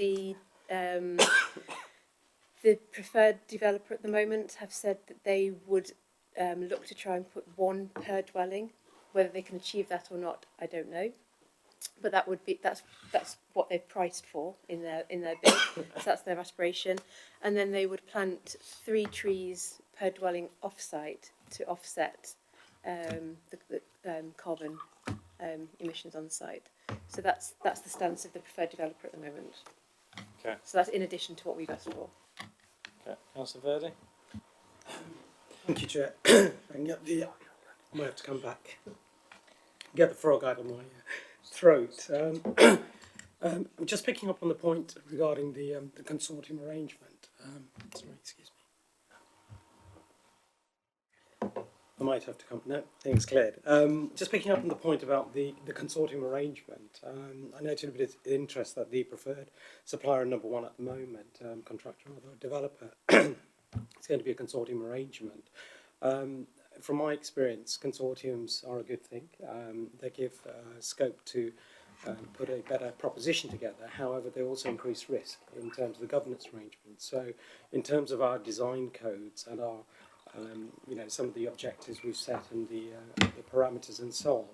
the preferred developer at the moment have said that they would look to try and put 1 per dwelling. Whether they can achieve that or not, I don't know. But that's what they've priced for in their bid. So that's their aspiration. And then they would plant 3 trees per dwelling off-site to offset the carbon emissions on the site. So that's the stance of the preferred developer at the moment. Okay. So that's in addition to what we've asked for. Okay, Councillor Verdi. Thank you, Chair. I might have to come back. Get the frog out of my throat. I'm just picking up on the point regarding the consortium arrangement. Sorry, excuse me. I might have to come. No, things cleared. Just picking up on the point about the consortium arrangement. I noted a bit of interest that the preferred supplier number 1 at the moment, contractor or developer, it's going to be a consortium arrangement. From my experience, consortiums are a good thing. They give scope to put a better proposition together. However, they also increase risk in terms of the governance arrangement. So in terms of our design codes and our some of the objectives we've set and the parameters and so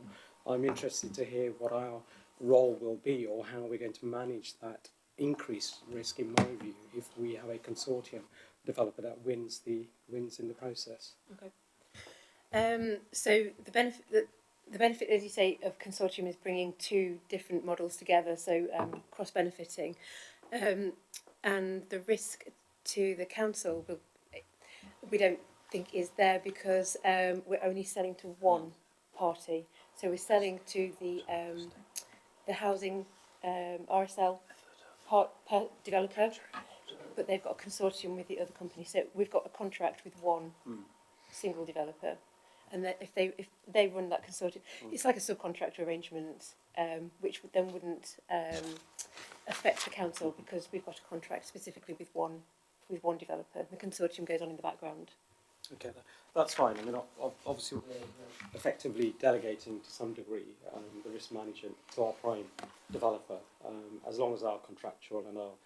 on, I'm interested to hear what our role will be or how we're going to manage that increased risk, in my view, if we have a consortium developer that wins in the process. Okay. So the benefit, as you say, of consortium is bringing 2 different models together, so cross-benefiting, and the risk to the council, we don't think is there, because we're only selling to 1 party. So we're selling to the housing RSL developer, but they've got a consortium with the other company. So we've got a contract with 1 single developer, and that if they run that consortium, it's like a subcontractor arrangement, which then wouldn't affect the council, because we've got a contract specifically with one developer. The consortium goes on in the background. Okay, that's fine. I mean, obviously we're effectively delegating to some degree the risk management to our prime developer, as long as our contractual and our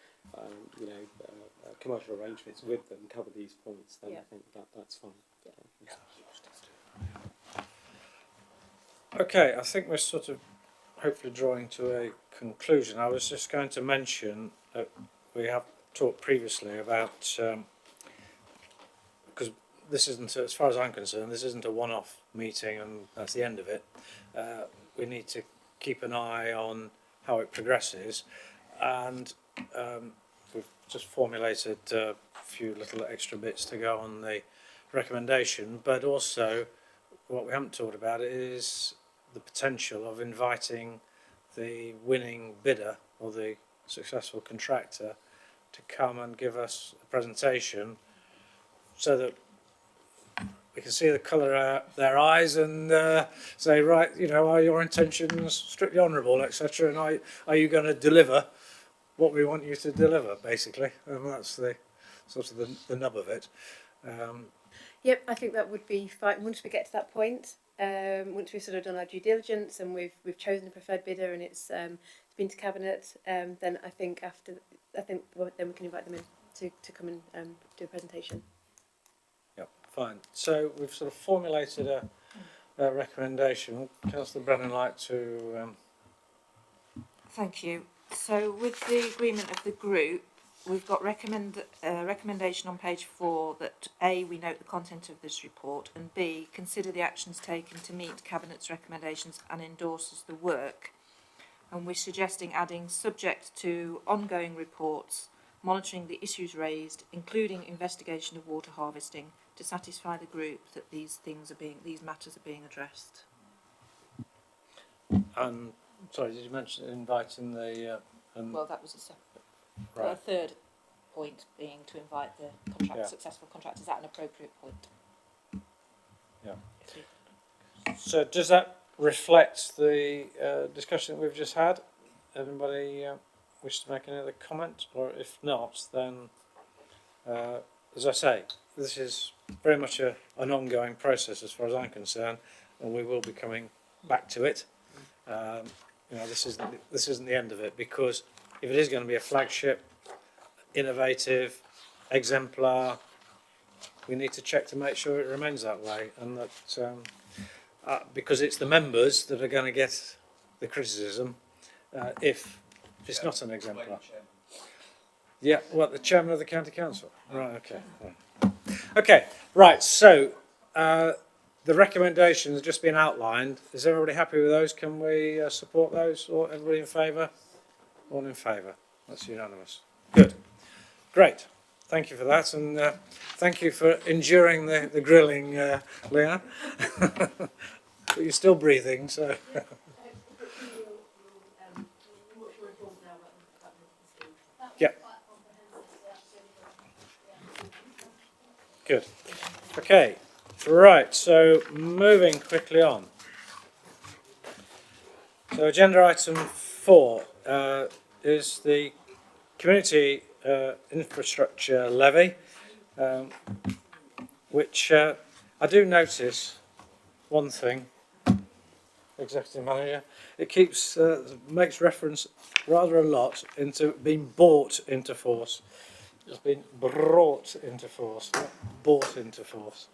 commercial arrangements with them cover these points. Then I think that's fine. Yeah. Okay, I think we're sort of hopefully drawing to a conclusion. I was just going to mention that we have talked previously about, because this isn't, as far as I'm concerned, this isn't a one-off meeting and that's the end of it. We need to keep an eye on how it progresses, and we've just formulated a few little extra bits to go on the recommendation, but also what we haven't talked about is the potential of inviting the winning bidder or the successful contractor to come and give us a presentation so that we can see the colour out their eyes and say, right, you know, are your intentions strictly honourable, etc., and are you going to deliver what we want you to deliver, basically? And that's the sort of the nub of it. Yep, I think that would be fine. Once we get to that point, once we've sort of done our due diligence and we've chosen the preferred bidder and it's been to cabinet, then I think then we can invite them in to come and do a presentation. Yep, fine. So we've sort of formulated a recommendation. Councillor Brennan like to. Thank you. So with the agreement of the group, we've got recommendation on page 4 that A, we note the content of this report, and B, consider the actions taken to meet Cabinet's recommendations and endorses the work. And we're suggesting adding subject to ongoing reports, monitoring the issues raised, including investigation of water harvesting, to satisfy the group that these matters are being addressed. Sorry, did you mention inviting the? Well, that was a separate. Right. A third point being to invite the successful contractors at an appropriate point. Yeah. So does that reflect the discussion that we've just had? Anybody wish to make any other comment? Or if not, then, as I say, this is very much an ongoing process as far as I'm concerned, and we will be coming back to it. You know, this isn't the end of it, because if it is going to be a flagship, innovative, exemplar, we need to check to make sure it remains that way, and that because it's the members that are going to get the criticism if it's not an exemplar. Yeah, what, the chairman of the county council? Right, okay. Right. Okay, right, so the recommendations have just been outlined. Is everybody happy with those? Can we support those? Or everybody in favour? All in favour. That's unanimous. Good. Great. Thank you for that, and thank you for enduring the grilling, Leanne. But you're still breathing, so. Yeah. Good. Okay. Right. So moving quickly on. So agenda item 4 is the community infrastructure levy, which I do notice one thing, Executive Manager, it keeps makes reference rather a lot into being brought into force. It's been brought into force, not bought into force.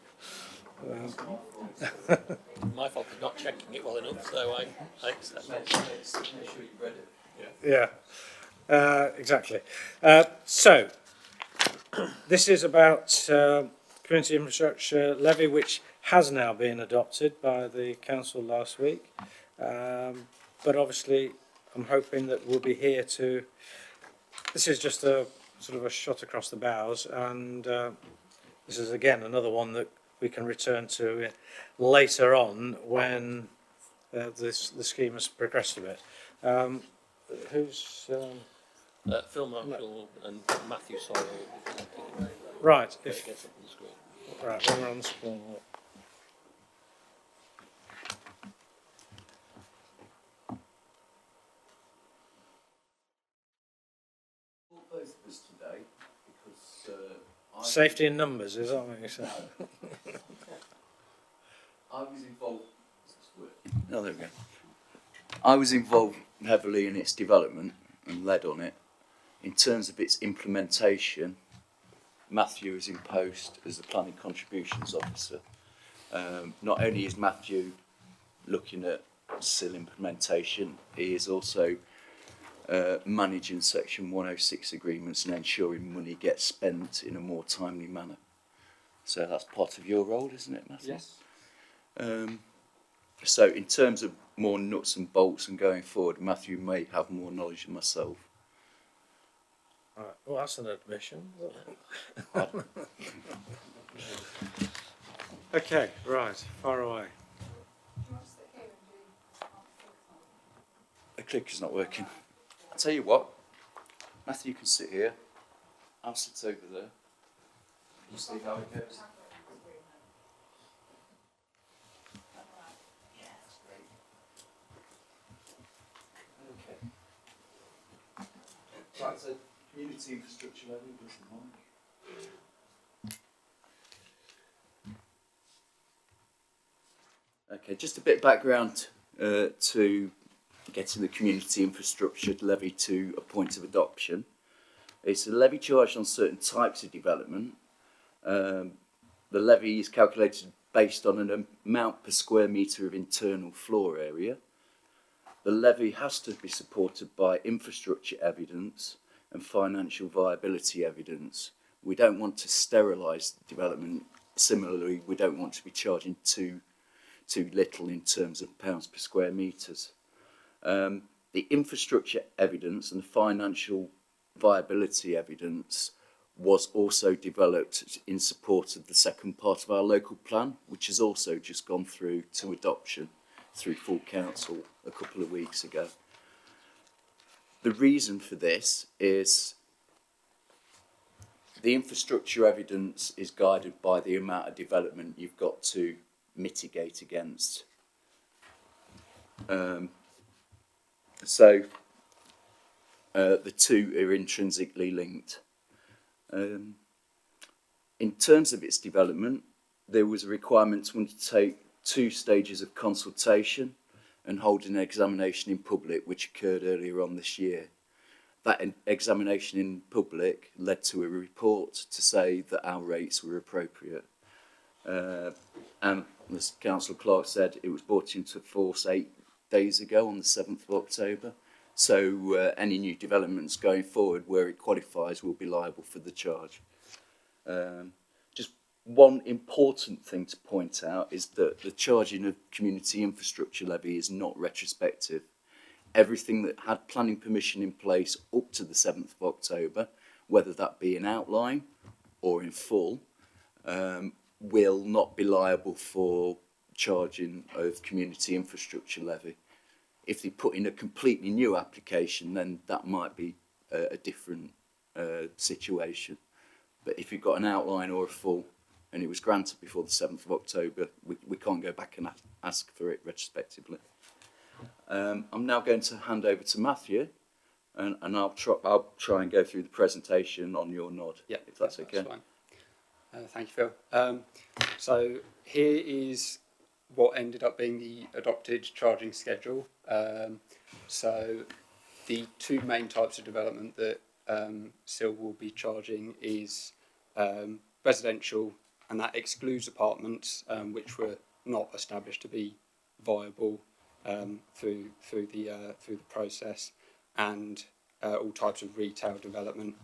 My fault for not checking it well enough, so I accept it. Make sure you read it. Yeah, exactly. So, this is about community infrastructure levy, which has now been adopted by the council last week. But obviously, I'm hoping that we'll be here to. This is just a sort of a shot across the bows, and this is again another one that we can return to later on when the scheme has progressed a bit. Who's Phil Marshall and Matthew Sawyer. right? If it gets up on the screen. Right, when we're on the screen. Both of us today because Safety in numbers, is that what you say? I was involved. Oh, there we go. I was involved heavily in its development and led on it. In terms of its implementation, Matthew is in post as the Planning Contributions Officer. Not only is Matthew looking at SIL implementation, he is also managing Section 106 agreements and ensuring money gets spent in a more timely manner. So that's part of your role, isn't it, Matthew? Yes. So in terms of more nuts and bolts and going forward, Matthew may have more knowledge than myself. Right. Well, that's an admission. Okay, right, far away. The clicker's not working. I'll tell you what, Matthew can sit here I'll sit over there. You see how it goes? Yeah, that's great. Okay. Right, so community infrastructure levy, where's the mic? Okay, just a bit of background to getting the community infrastructure levy to a point of adoption. It's a levy charged on certain types of development. The levy is calculated based on an amount per square metre of internal floor area. The levy has to be supported by infrastructure evidence and financial viability evidence. We don't want to sterilise development. Similarly, we don't want to be charging too little in terms of pounds per square metres. The infrastructure evidence and the financial viability evidence was also developed in support of the second part of our local plan, which has also just gone through to adoption through full council a couple of weeks ago. The reason for this is the infrastructure evidence is guided by the amount of development you've got to mitigate against. So the two are intrinsically linked. In terms of its development, there was a requirement to undertake 2 stages of consultation and hold an examination in public, which occurred earlier on this year. That examination in public led to a report to say that our rates were appropriate. And as Councillor Clark said, it was brought into force 8 days ago on the 7th of October. So any new developments going forward where it qualifies will be liable for the charge. Just one important thing to point out is that the charging of community infrastructure levy is not retrospective. Everything that had planning permission in place up to the 7th of October, whether that be in outline or in full, will not be liable for charging of community infrastructure levy. If they put in a completely new application, then that might be a different situation. But if you've got an outline or a full, and it was granted before the 7th of October, we can't go back and ask for it retrospectively. I'm now going to hand over to Matthew, and I'll try and go through the presentation on your nod, if that's okay. That's fine. Thank you, Phil. So here is what ended up being the adopted charging schedule. So the 2 main types of development that SIL will be charging is residential, and that excludes apartments which were not established to be viable through the process, and all types of retail development.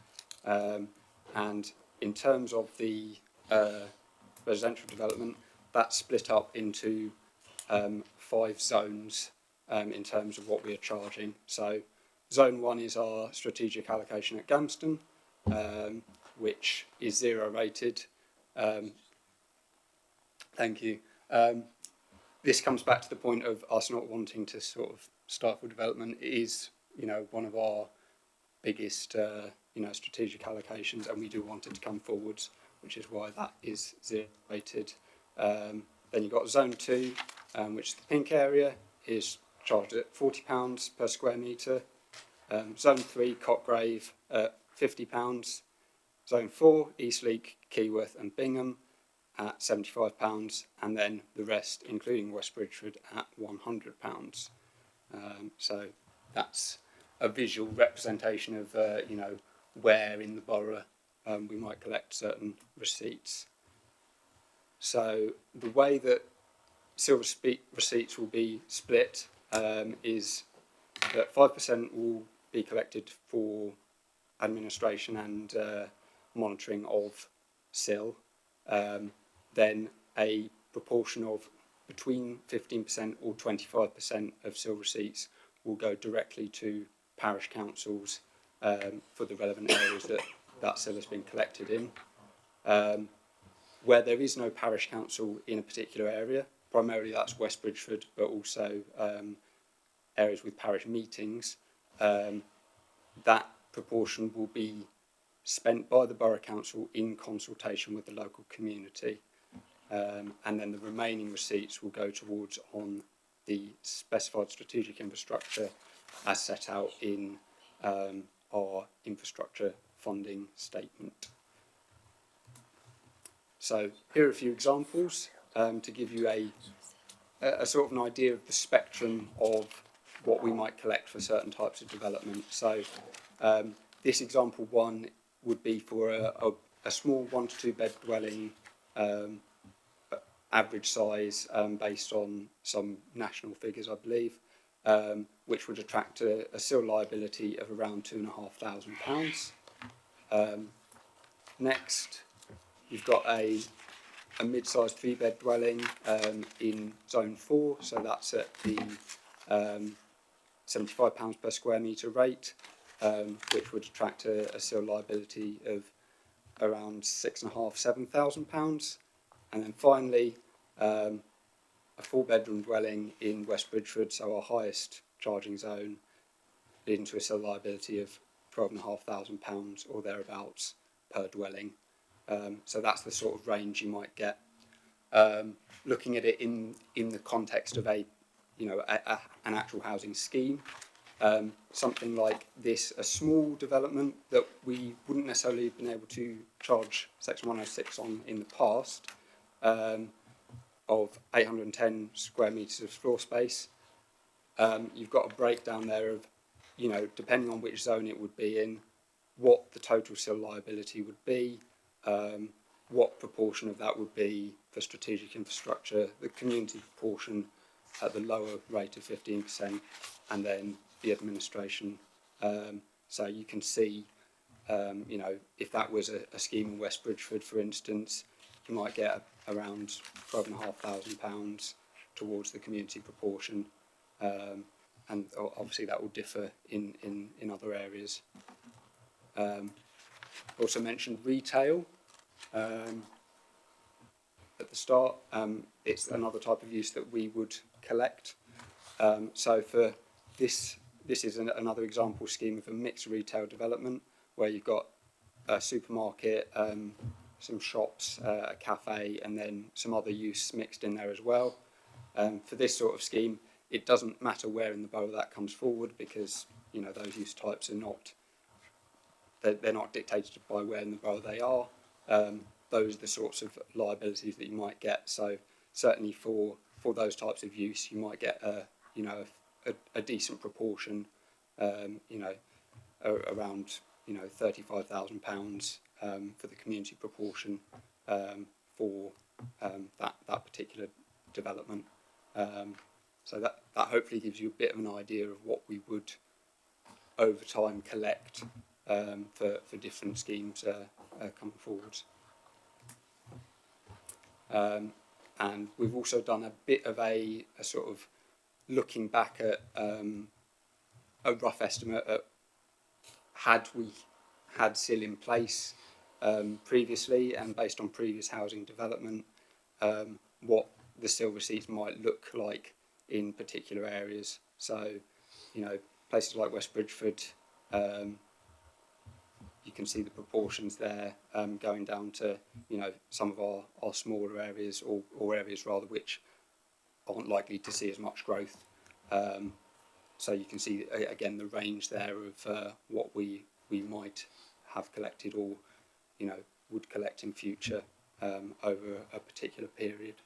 And in terms of the residential development, that's split up into 5 zones in terms of what we are charging. So zone 1 is our strategic allocation at Gamston, which is 0 rated. Thank you. This comes back to the point of us not wanting to sort of stifle development. It is, one of our biggest, strategic allocations, and we do want it to come forwards, which is why that is 0 rated. Then you've got zone 2, which is the pink area, is charged at £40 per square metre. Zone 3, Cotgrave, at £50. Zone 4, Eastleigh, Keyworth and Bingham at £75, and then the rest, including West Bridgeford, at £100. So that's a visual representation of, where in the borough we might collect certain receipts. So the way that silver receipts will be split is that 5% will be collected for administration and monitoring of SIL. Then a proportion of between 15% or 25% of SIL receipts will go directly to parish councils for the relevant areas that SIL has been collected in. Where there is no parish council in a particular area, primarily that's West Bridgeford, but also areas with parish meetings, that proportion will be spent by the Borough Council in consultation with the local community. And then the remaining receipts will go towards on the specified strategic infrastructure as set out in our infrastructure funding statement. So here are a few examples to give you a sort of an idea of the spectrum of what we might collect for certain types of development. So this example one would be for a small 1 to 2 bed dwelling, average size based on some national figures, I believe, which would attract a CIL liability of around £2,500. Next, you've got a mid-sized 3-bed dwelling in Zone 4, so that's at the £75 per square metre rate, which would attract a CIL liability of around £6,500–7,000. And then finally, a 4-bedroom dwelling in West Bridgeford, so our highest charging zone, leading to a CIL liability of £12,500 or thereabouts per dwelling. So that's the sort of range you might get. Looking at it in the context of an actual housing scheme, something like this, a small development that we wouldn't necessarily have been able to charge Section 106 on in the past, of 810 square metres of floor space. You've got a breakdown there of, depending on which zone it would be in, what the total CIL liability would be, what proportion of that would be for strategic infrastructure, the community proportion at the lower rate of 15%, and then the administration. So you can see, if that was a scheme in West Bridgeford, for instance, you might get around £12,500 towards the community proportion, and obviously that will differ in other areas. Also mentioned retail at the start. It's another type of use that we would collect. So for this is another example scheme of a mixed retail development where you've got a supermarket, some shops, a cafe, and then some other use mixed in there as well. For this sort of scheme, it doesn't matter where in the borough that comes forward, because those use types are not they're not dictated by where in the borough they are. Those are the sorts of liabilities that you might get. So certainly for those types of use, you might get a decent proportion, around £35,000 for the community proportion for that particular development. So that hopefully gives you a bit of an idea of what we would over time collect for different schemes coming forwards. And we've also done a bit of a sort of looking back at a rough estimate at, had we had CIL in place previously and based on previous housing development, what the CIL receipts might look like in particular areas. So, places like West Bridgeford, you can see the proportions there, going down to some of our smaller areas, or areas rather which aren't likely to see as much growth. So you can see again the range there of what we might have collected, or would collect in future over a particular period.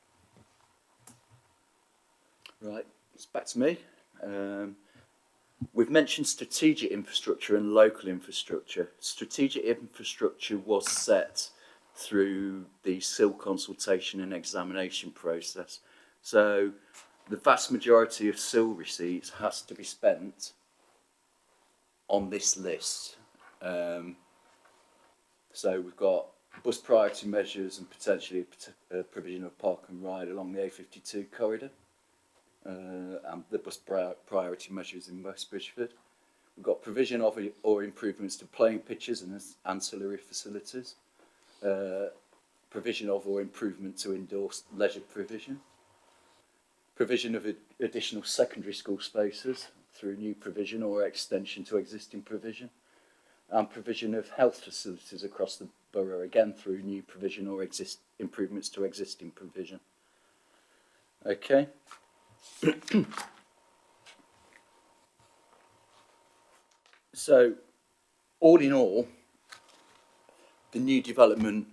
Right, it's back to me. We've mentioned strategic infrastructure and local infrastructure. Strategic infrastructure was set through the CIL consultation and examination process. So the vast majority of CIL receipts has to be spent on this list. So we've got bus priority measures and potentially a provision of park and ride along the A52 corridor. And the bus priority measures in West Bridgeford. We've got provision of or improvements to playing pitches and ancillary facilities. Provision of or improvement to indoor leisure provision. Provision of additional secondary school spaces through new provision or extension to existing provision. and provision of health facilities across the borough, again through new provision or improvements to existing provision. Okay. So, all in all, the new development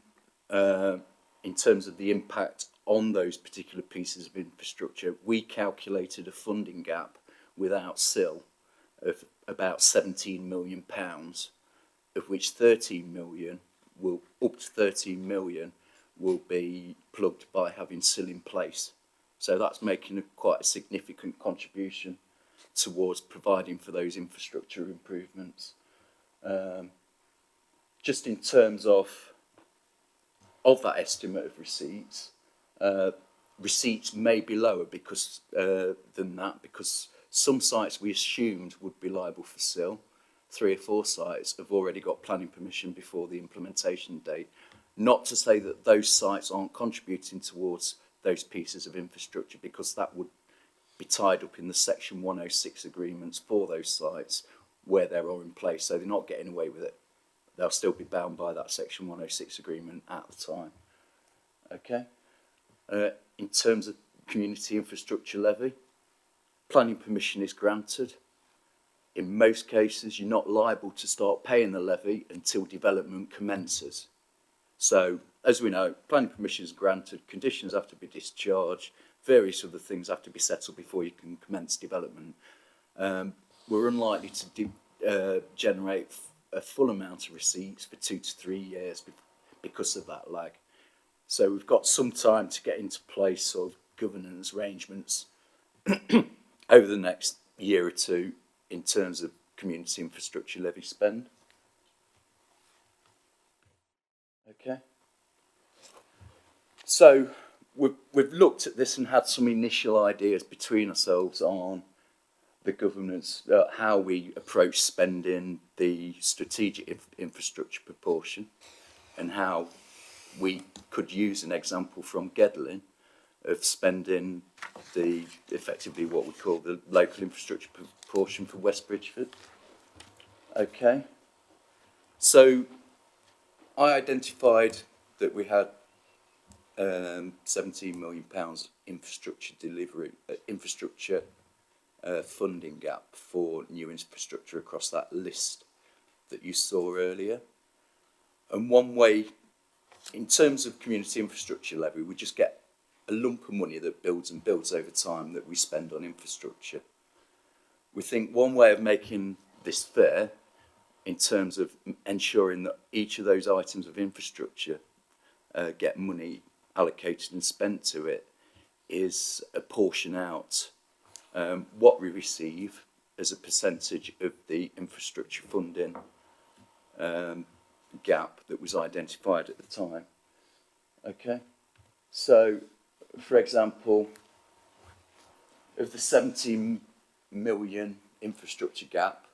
in terms of the impact on those particular pieces of infrastructure, we calculated a funding gap without SIL of about £17 million, of which 13 million will, up to 13 million will be plugged by having SIL in place. So that's making quite a significant contribution towards providing for those infrastructure improvements. Just in terms of that estimate of receipts, receipts may be lower because than that, because some sites we assumed would be liable for SIL. 3 or 4 sites have already got planning permission before the implementation date. Not to say that those sites aren't contributing towards those pieces of infrastructure, because that would be tied up in the Section 106 agreements for those sites where they're all in place, so they're not getting away with it. They'll still be bound by that Section 106 agreement at the time. Okay. In terms of community infrastructure levy, planning permission is granted. In most cases, you're not liable to start paying the levy until development commences. So, as we know, planning permission is granted, conditions have to be discharged, various other things have to be settled before you can commence development. We're unlikely to generate a full amount of receipts for 2 to 3 years because of that lag. So we've got some time to get into place sort of governance arrangements over the next year or two in terms of community infrastructure levy spend. Okay. So we've looked at this and had some initial ideas between ourselves on the governance, how we approach spending the strategic infrastructure proportion, and how we could use an example from Gedling of spending the effectively what we call the local infrastructure proportion for West Bridgford. Okay, so I identified that we had £17 million infrastructure delivery, infrastructure funding gap for new infrastructure across that list that you saw earlier. And one way, in terms of community infrastructure levy, we just get a lump of money that builds and builds over time that we spend on infrastructure. We think one way of making this fair, in terms of ensuring that each of those items of infrastructure get money allocated and spent to it, is apportion out what we receive as a percentage of the infrastructure funding gap that was identified at the time. Okay, so for example, of the 17 million infrastructure gap,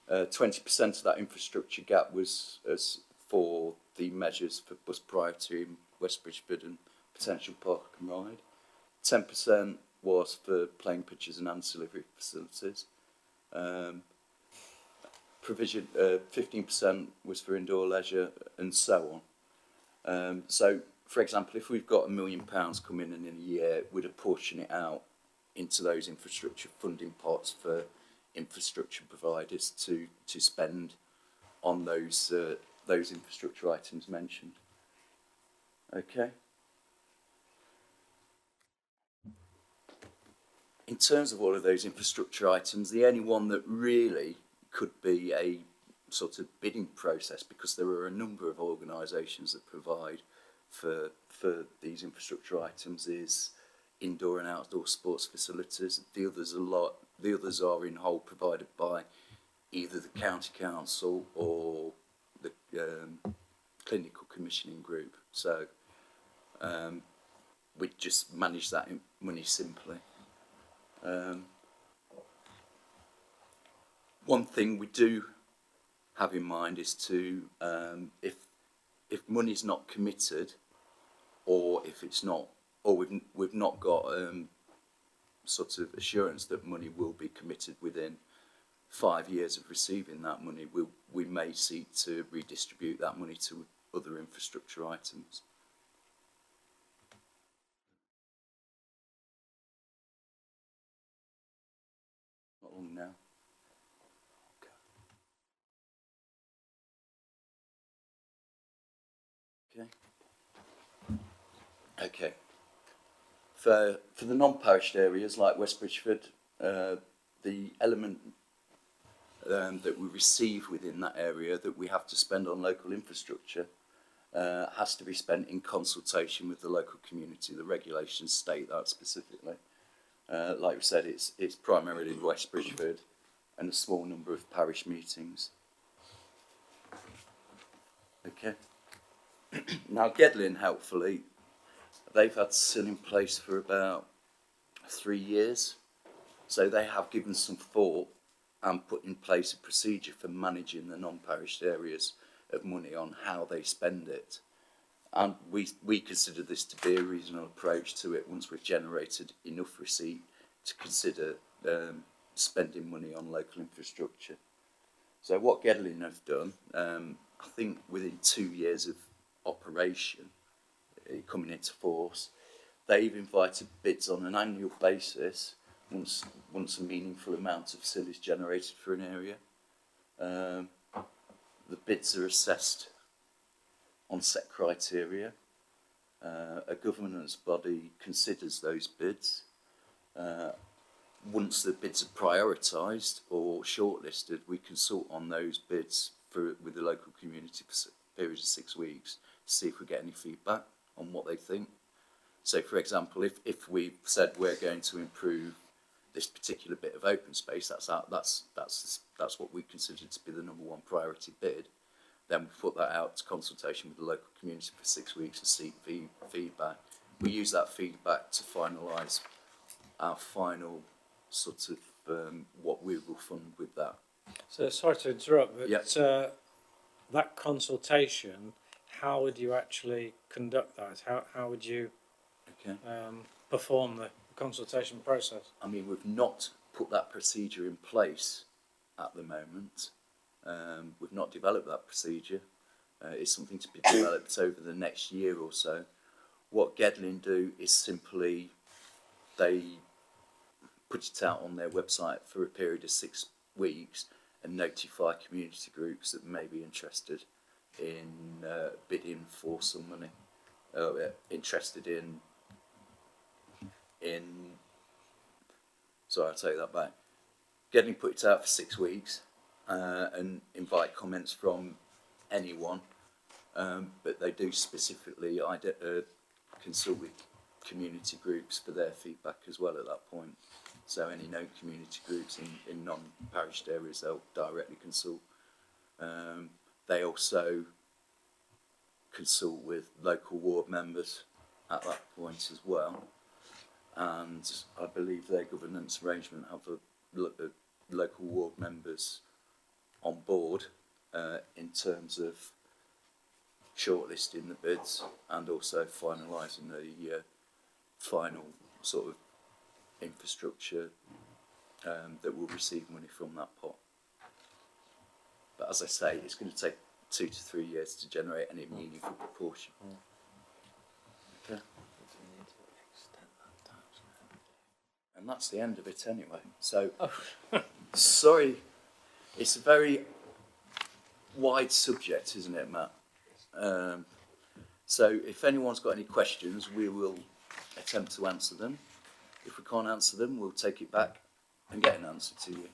20% of that infrastructure gap was as for the measures for bus priority in West Bridgford and potential park and ride. 10% was for playing pitches and ancillary facilities. Provision 15% was for indoor leisure, and so on. So, for example, if we've got £1 million coming in a year, we'd apportion it out into those infrastructure funding pots for infrastructure providers to spend on those infrastructure items mentioned. Okay. In terms of all of those infrastructure items, the only one that really could be a sort of bidding process, because there are a number of organisations that provide for these infrastructure items, is indoor and outdoor sports facilities. The others are in whole provided by either the county council or the clinical commissioning group. So we just manage that money simply. One thing we do have in mind is to, if money's not committed, or if it's not, or we've not got sort of assurance that money will be committed within 5 years of receiving that money, we may seek to redistribute that money to other infrastructure items. Not long now. Okay. For the non-parished areas like West Bridgeford, the element that we receive within that area that we have to spend on local infrastructure has to be spent in consultation with the local community. The regulations state that specifically. Like we said, it's primarily West Bridgeford and a small number of parish meetings. Okay. Now, Gedling, helpfully, they've had SIL in place for about 3 years. So they have given some thought and put in place a procedure for managing the non-parished areas of money on how they spend it. And we consider this to be a reasonable approach to it once we've generated enough receipt to consider spending money on local infrastructure. So what Gedling have done, I think within 2 years of operation, coming into force, they've invited bids on an annual basis once a meaningful amount of SIL is generated for an area. The bids are assessed on set criteria. A governance body considers those bids. Once the bids are prioritised or shortlisted, we consult on those bids with the local community for a period of 6 weeks to see if we get any feedback on what they think. So, for example, if we've said we're going to improve this particular bit of open space, that's what we consider to be the #1 priority bid, then we put that out to consultation with the local community for 6 weeks and seek feedback. We use that feedback to finalise our final sort of what we will fund with that. So, sorry to interrupt, but Yep. That consultation, how would you actually conduct that? How would you perform the consultation process? I mean, we've not put that procedure in place at the moment. We've not developed that procedure. It's something to be developed over the next year or so. What Gedling do is simply they put it out on their website for a period of 6 weeks and notify community groups that may be interested in bidding for some money, interested in sorry, I'll take that back. Gedling put it out for 6 weeks and invite comments from anyone, but they do specifically consult with community groups for their feedback as well at that point. So any known community groups in non-parished areas, they'll directly consult. They also consult with local ward members at that point as well. And I believe their governance arrangement have the local ward members on board in terms of shortlisting the bids and also finalising the final sort of infrastructure that will receive money from that pot. But as I say, it's going to take 2 to 3 years to generate any meaningful proportion. Okay. And that's the end of it anyway. So, sorry, it's a very wide subject, isn't it, Matt? So if anyone's got any questions, we will attempt to answer them. If we can't answer them, we'll take it back and get an answer to you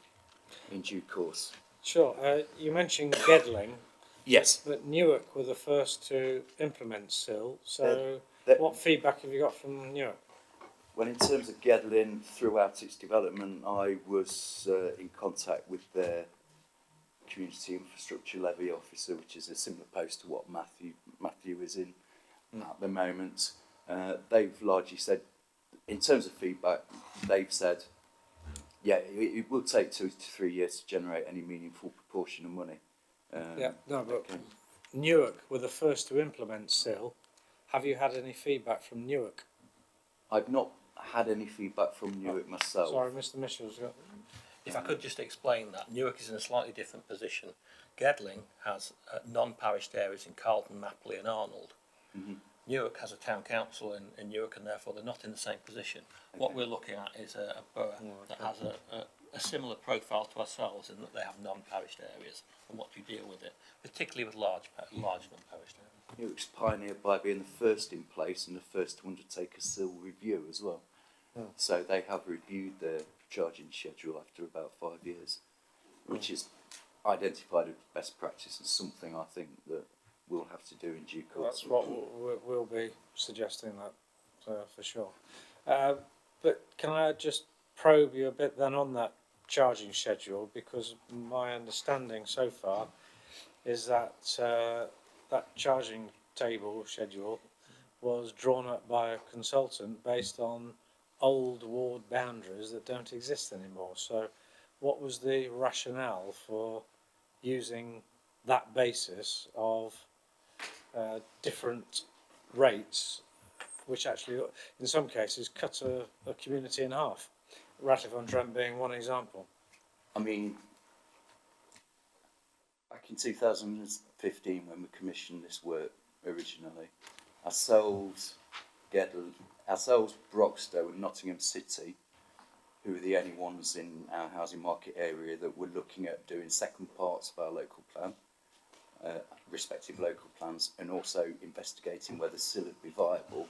in due course. Sure. You mentioned Gedling. Yes. But Newark were the first to implement SIL. So what feedback have you got from Newark? Well, in terms of Gedling, throughout its development, I was in contact with their community infrastructure levy officer, which is a similar post to what Matthew is in at the moment. They've largely said, in terms of feedback, they've said, yeah, it will take 2 to 3 years to generate any meaningful proportion of money. But Newark were the first to implement SIL. Have you had any feedback from Newark? I've not had any feedback from Newark myself. Sorry, Mr. Mitchell's got... If I could just explain that, Newark is in a slightly different position. Gedling has non-parished areas in Carlton, Mapley and Arnold. Mm-hmm. Newark has a town council in Newark, and therefore they're not in the same position. Okay. What we're looking at is a borough that has a similar profile to ourselves in that they have non-parished areas, and what do you deal with it, particularly with large non-parished areas. Newark's pioneered by being the first in place and the first to undertake a SIL review as well. Oh. So they have reviewed their charging schedule after about 5 years, which is identified as best practice and something I think that we'll have to do in due course. That's what we'll be suggesting, that for sure. But can I just probe you a bit then on that charging schedule, because my understanding so far is that that charging table schedule was drawn up by a consultant based on old ward boundaries that don't exist anymore. So what was the rationale for using that basis of different rates, which actually in some cases cut a community in half, Ratcliffe-on-Trent being one example? I mean, back in 2015 when we commissioned this work originally, ourselves, Broxtowe and Nottingham City, who were the only ones in our housing market area that were looking at doing second parts of our local plan, respective local plans, and also investigating whether SIL would be viable.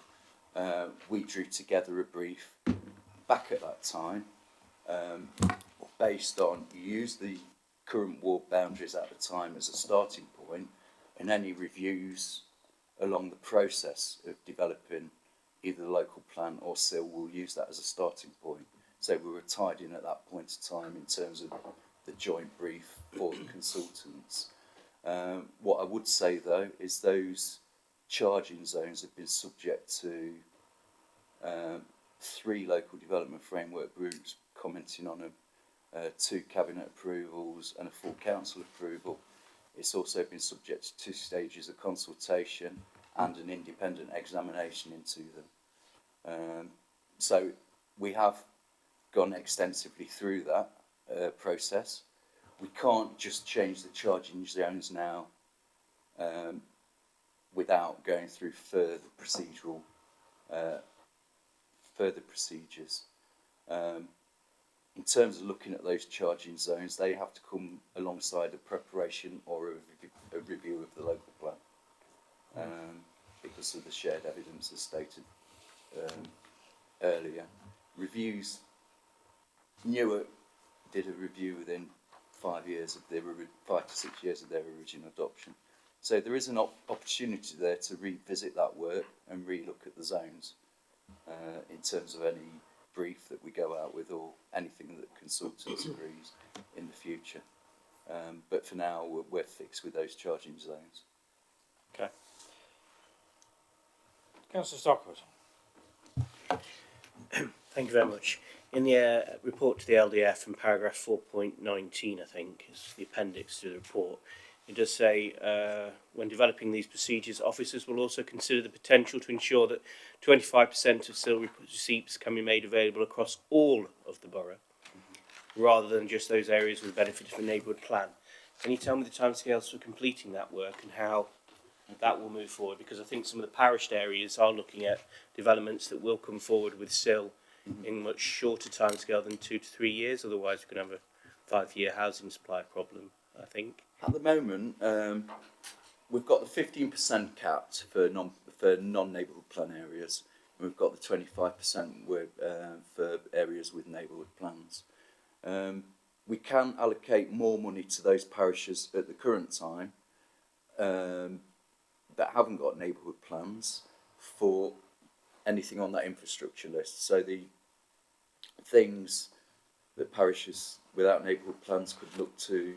We drew together a brief back at that time, based on use the current ward boundaries at the time as a starting point, and any reviews along the process of developing either the local plan or SIL will use that as a starting point. So we were tied in at that point of time in terms of the joint brief for the consultants. What I would say though is those charging zones have been subject to 3 local development framework groups commenting on them, 2 cabinet approvals and a full council approval. It's also been subject to 2 stages of consultation and an independent examination into them. So we have gone extensively through that process. We can't just change the charging zones now without going through further procedures. In terms of looking at those charging zones, they have to come alongside a preparation or a review of the local plan, because of the shared evidence as stated earlier. Reviews, Newark did a review within 5 years of 5 to 6 years of their original adoption. So there is an opportunity there to revisit that work and re-look at the zones in terms of any brief that we go out with or anything that consultants agrees in the future. But for now, we're fixed with those charging zones. Okay. Councillor Stockwood. Thank you very much. In the report to the LDF, in paragraph 4.19, I think, is the appendix to the report, it does say, when developing these procedures, officers will also consider the potential to ensure that 25% of SIL receipts can be made available across all of the borough, rather than just those areas with benefit of a neighbourhood plan. Can you tell me the timescales for completing that work and how that will move forward? Because I think some of the parished areas are looking at developments that will come forward with SIL in much shorter timescale than 2 to 3 years. Otherwise, we can have a 5-year housing supply problem, I think. At the moment, we've got the 15% capped for non-neighbourhood plan areas, and we've got the 25% for areas with neighbourhood plans. We can allocate more money to those parishes at the current time that haven't got neighbourhood plans for anything on that infrastructure list. So the things that parishes without neighbourhood plans could look to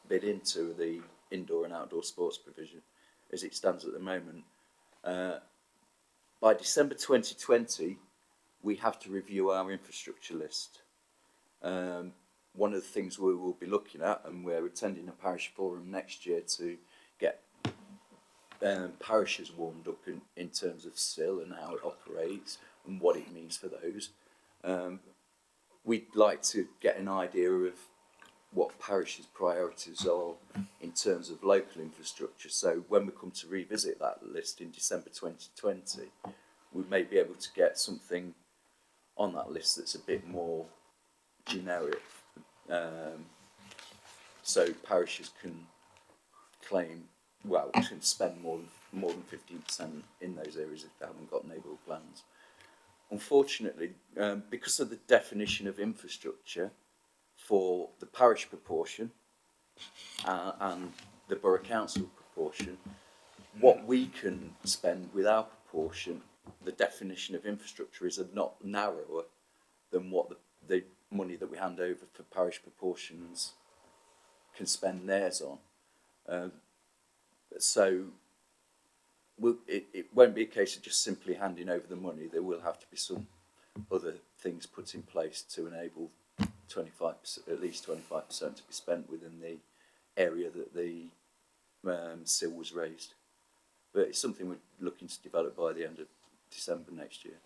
bid into the indoor and outdoor sports provision as it stands at the moment. By December 2020, we have to review our infrastructure list. One of the things we will be looking at, and we're attending a parish forum next year to get parishes warmed up in terms of SIL and how it operates and what it means for those. we'd like to get an idea of what parish's priorities are in terms of local infrastructure. So when we come to revisit that list in December 2020, we may be able to get something on that list that's a bit more generic. So parishes can claim, well, can spend more than 15% in those areas if they haven't got neighbourhood plans. Unfortunately, because of the definition of infrastructure for the parish proportion and the borough council proportion, what we can spend with our proportion, the definition of infrastructure is a lot narrower than what the money that we hand over for parish proportions can spend theirs on. So it won't be a case of just simply handing over the money. There will have to be some other things put in place to enable 25%, at least 25% to be spent within the area that the SIL was raised. But it's something we're looking to develop by the end of December next year.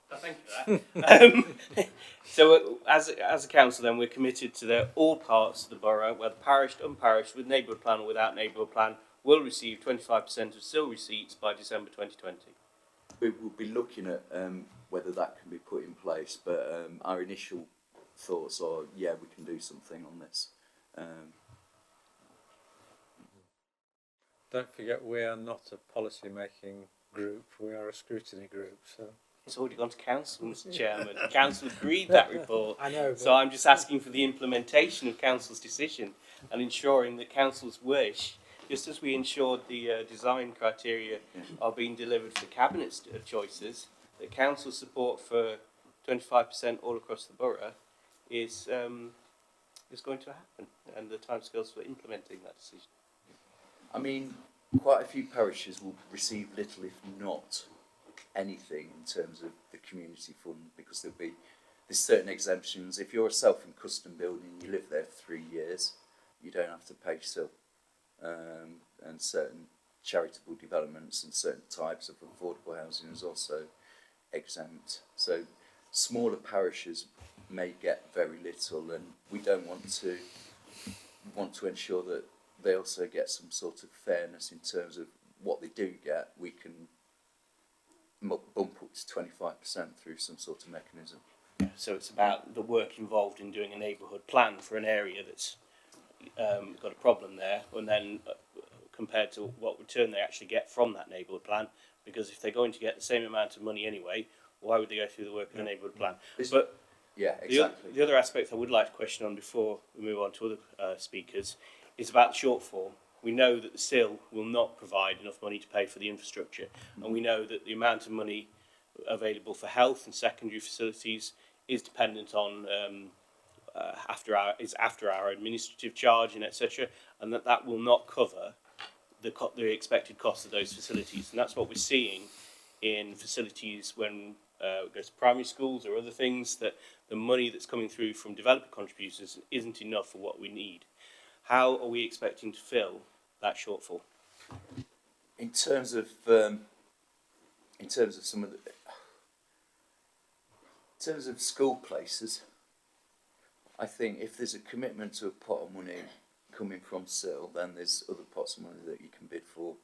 Thank you for that. So as a council then, we're committed to all parts of the borough, whether parished, unparished, with neighbourhood plan or without neighbourhood plan, will receive 25% of SIL receipts by December 2020. We will be looking at whether that can be put in place, but our initial thoughts are, yeah, we can do something on this. Don't forget, we are not a policy-making group, we are a scrutiny group, so... It's already gone to council, Mr. Chairman. Council agreed that report. I know. So I'm just asking for the implementation of council's decision and ensuring that council's wish, just as we ensured the design criteria are being delivered for cabinet's choices, that council support for 25% all across the borough is going to happen, and the timescales for implementing that decision. I mean, quite a few parishes will receive little, if not anything, in terms of the community fund, because there's certain exemptions. If you're a self and custom building, you live there for 3 years, you don't have to pay SIL, and certain charitable developments and certain types of affordable housing is also exempt. So smaller parishes may get very little, and we don't want to ensure that they also get some sort of fairness in terms of what they do get. We can bump up to 25% through some sort of mechanism. So it's about the work involved in doing a neighbourhood plan for an area that's got a problem there, and then compared to what return they actually get from that neighbourhood plan, because if they're going to get the same amount of money anyway, why would they go through the work of the neighbourhood plan? But yeah, exactly. The other aspect I would like to question on before we move on to other speakers is about the shortfall. We know that the SIL will not provide enough money to pay for the infrastructure, and we know that the amount of money available for health and secondary facilities is dependent on after our administrative charge and etc., and that will not cover the expected cost of those facilities, and that's what we're seeing in facilities when it goes to primary schools or other things, that the money that's coming through from developer contributions isn't enough for what we need. How are we expecting to fill that shortfall? In terms of some of the, in terms of school places, I think if there's a commitment to a pot of money coming from SIL, then there's other pots of money that you can bid for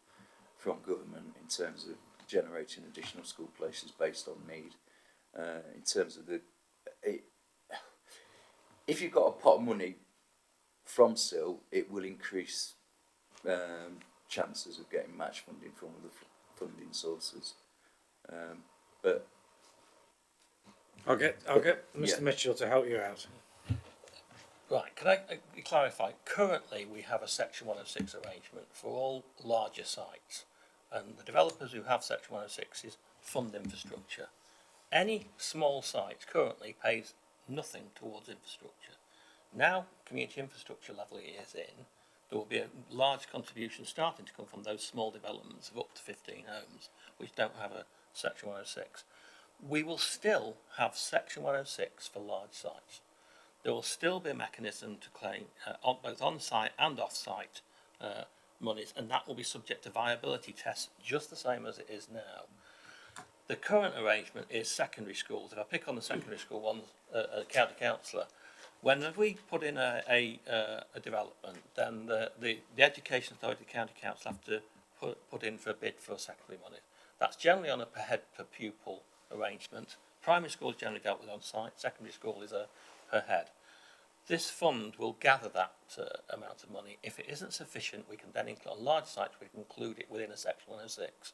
from government in terms of generating additional school places based on need. In terms of if you've got a pot of money from SIL, it will increase chances of getting match funding from other funding sources. But I'll get Mr. Mitchell to help you out. Right, can I clarify? Currently, we have a Section 106 arrangement for all larger sites, and the developers who have Section 106s fund infrastructure. Any small site currently pays nothing towards infrastructure. Now, community infrastructure level is in, there will be a large contribution starting to come from those small developments of up to 15 homes, which don't have a Section 106. We will still have Section 106 for large sites. There will still be a mechanism to claim both on-site and off-site monies, and that will be subject to viability tests just the same as it is now. The current arrangement is secondary schools. If I pick on the secondary school ones, a county councillor, when we put in a development, then the education authority, county council, have to put in for a bid for secondary money. That's generally on a per head per pupil arrangement. Primary school is generally dealt with on site. Secondary school is a per head. This fund will gather that amount of money. If it isn't sufficient, we can then include, on large sites, we can include it within a section 106.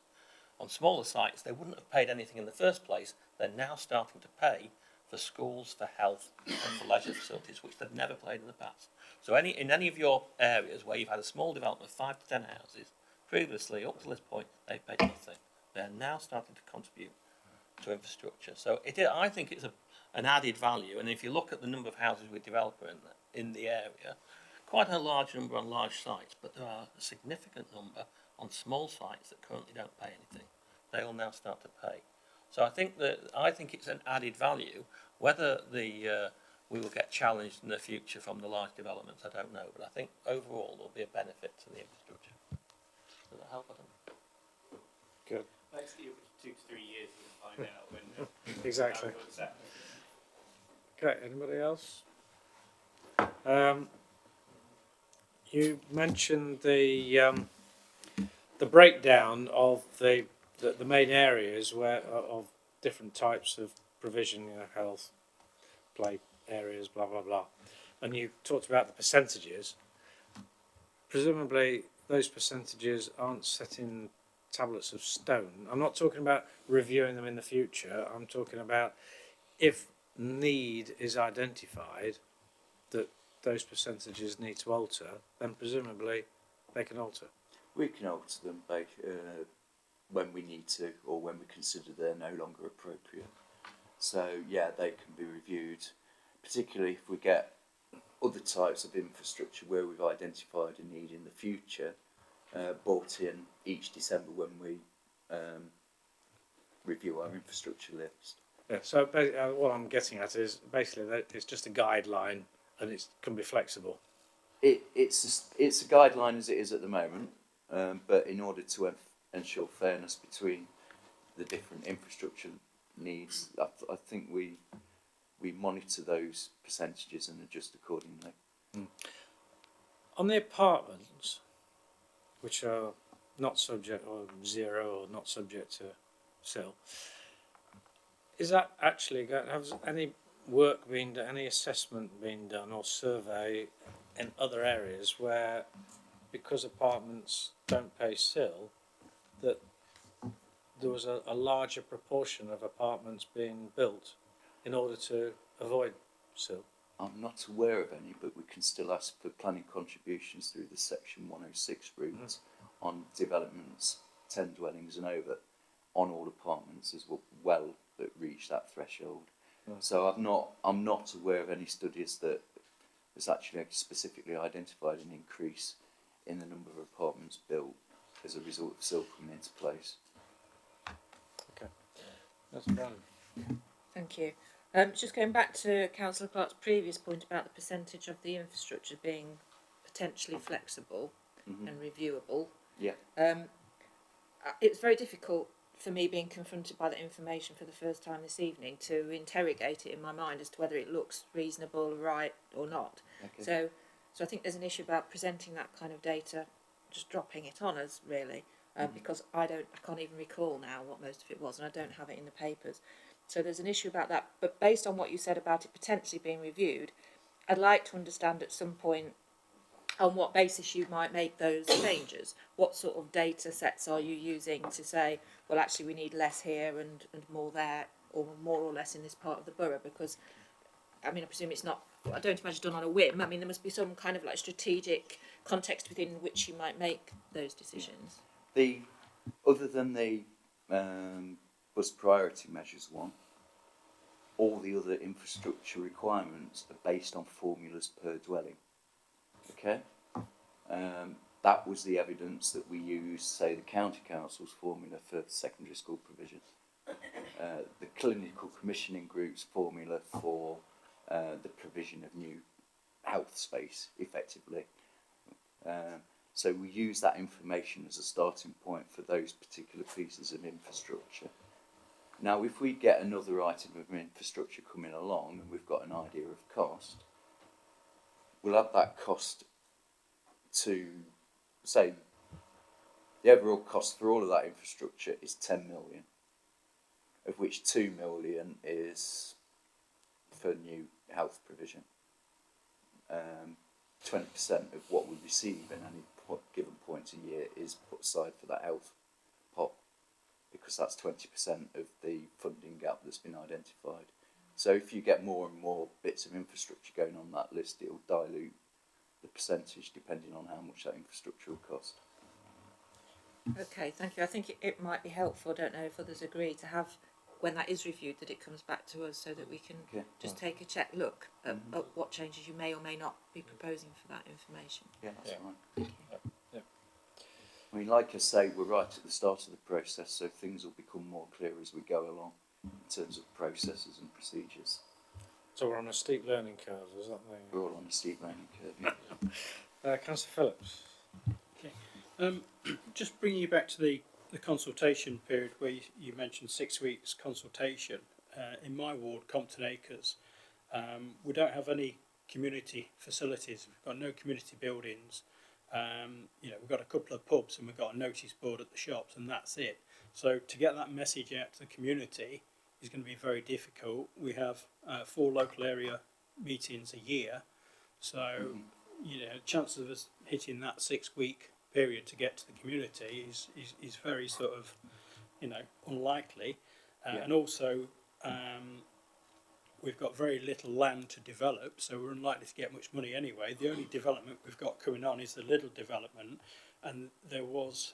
On smaller sites, they wouldn't have paid anything in the first place. They're now starting to pay for schools, for health, and for leisure facilities, which they've never paid in the past. So in any of your areas where you've had a small development of 5 to 10 houses, previously, up to this point, they paid nothing. They're now starting to contribute to infrastructure. So I think it's an added value. And if you look at the number of houses we develop in the area, quite a large number on large sites, but there are a significant number on small sites that currently don't pay anything. They will now start to pay. So I think it's an added value. Whether we will get challenged in the future from the large developments, I don't know. But I think overall there'll be a benefit to the infrastructure. Does that help? I think. Good. Let's give it 2 to 3 years to find out when. Exactly. Okay. Anybody else? You mentioned the breakdown of the main areas where of different types of provision, health, play areas, blah blah blah, and you talked about the percentages. Presumably, those percentages aren't set in tablets of stone. I'm not talking about reviewing them in the future. I'm talking about if need is identified that those percentages need to alter, then presumably they can alter. We can alter them when we need to, or when we consider they're no longer appropriate. So yeah, they can be reviewed, particularly if we get other types of infrastructure where we've identified a need in the future, brought in each December when we review our infrastructure list. Yeah, so what I'm getting at is basically that it's just a guideline and it can be flexible. It's a guideline as it is at the moment, but in order to ensure fairness between the different infrastructure needs, I think we monitor those percentages and adjust accordingly. On the apartments, which are not subject or zero or not subject to SIL, is that actually has any work been done, any assessment been done or survey in other areas where, because apartments don't pay SIL, that there was a larger proportion of apartments being built in order to avoid SIL? I'm not aware of any, but we can still ask for planning contributions through the Section 106 route on developments 10 dwellings and over, on all apartments as well that reach that threshold. So I'm not aware of any studies that has actually specifically identified an increase in the number of apartments built as a result of SIL coming into place. Okay, that's done. Thank you. Just going back to Councillor Clark's previous point about the percentage of the infrastructure being potentially flexible and reviewable. Yeah. It's very difficult for me, being confronted by that information for the first time this evening, to interrogate it in my mind as to whether it looks reasonable, right, or not. Okay. So I think there's an issue about presenting that kind of data, just dropping it on us, really, because I can't even recall now what most of it was, and I don't have it in the papers. So there's an issue about that. But based on what you said about it potentially being reviewed, I'd like to understand at some point on what basis you might make those changes. What sort of data sets are you using to say, well, actually we need less here and more there, or more or less in this part of the borough? Because, I mean, I presume it's not, I don't imagine done on a whim. I mean, there must be some kind of like strategic context within which you might make those decisions. Other than the bus priority measures one, all the other infrastructure requirements are based on formulas per dwelling. Okay, that was the evidence that we used, say, the county council's formula for secondary school provision, the clinical commissioning group's formula for the provision of new health space, effectively. So we use that information as a starting point for those particular pieces of infrastructure. Now, if we get another item of infrastructure coming along and we've got an idea of cost, we'll have that cost to, say, the overall cost for all of that infrastructure is 10 million, of which 2 million is for new health provision. 20% of what we receive at any given point a year is put aside for that health pot, because that's 20% of the funding gap that's been identified. So if you get more and more bits of infrastructure going on that list, it'll dilute the percentage depending on how much that infrastructure will cost. Okay, thank you. I think it might be helpful, I don't know if others agree, to have, when that is reviewed, that it comes back to us so that we can just take a check look at what changes you may or may not be proposing for that information. Yeah, that's right. Yeah. I mean, like I say, we're right at the start of the process, so things will become more clear as we go along in terms of processes and procedures. So we're on a steep learning curve, is that the... We're all on a steep learning curve, yeah. Councillor Phillips. Okay. Just bringing you back to the consultation period where you mentioned 6 weeks consultation. In my ward, Compton Acres, we don't have any community facilities. We've got no community buildings. We've got a couple of pubs and we've got a notice board at the shops, and that's it. So to get that message out to the community is going to be very difficult. We have 4 local area meetings a year, so chances of us hitting that 6 week period to get to the community is very sort of unlikely, and also we've got very little land to develop, so we're unlikely to get much money anyway. The only development we've got coming on is the Little development, and there was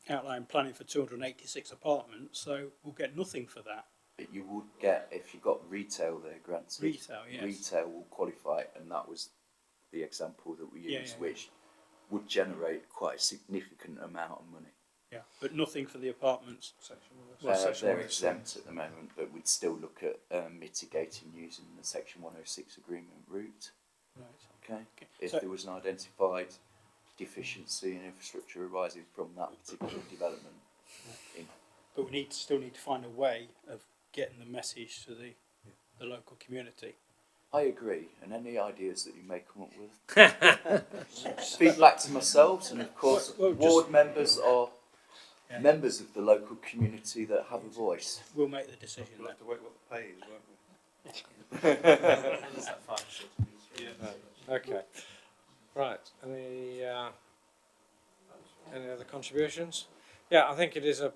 outline planning for 286 apartments, so we'll get nothing for that. But you would get, if you got retail there granted, retail, yes. Retail will qualify, and that was the example that we used, which would generate quite a significant amount of money. Yeah, but nothing for the apartments. They're exempt at the moment, but we'd still look at mitigating using the Section 106 agreement route. Right. Okay. If there was an identified deficiency in infrastructure arising from that particular development. But we still need to find a way of getting the message to the local community. I agree, and any ideas that you may come up with, feedback to myself, and of course, ward members are members of the local community that have a voice. We'll make the decision. We'll have to wait what the pay is, won't we? Okay. Right. Any other contributions? Yeah, I think it is as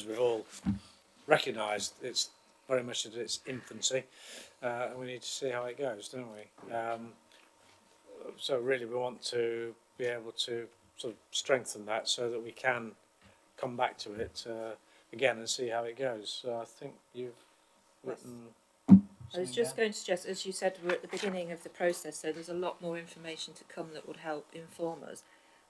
we've all recognised, it's very much at its infancy, and we need to see how it goes, don't we? So really we want to be able to sort of strengthen that so that we can come back to it again and see how it goes. So I think you've written... I was just going to suggest, as you said, we're at the beginning of the process, so there's a lot more information to come that would help inform us.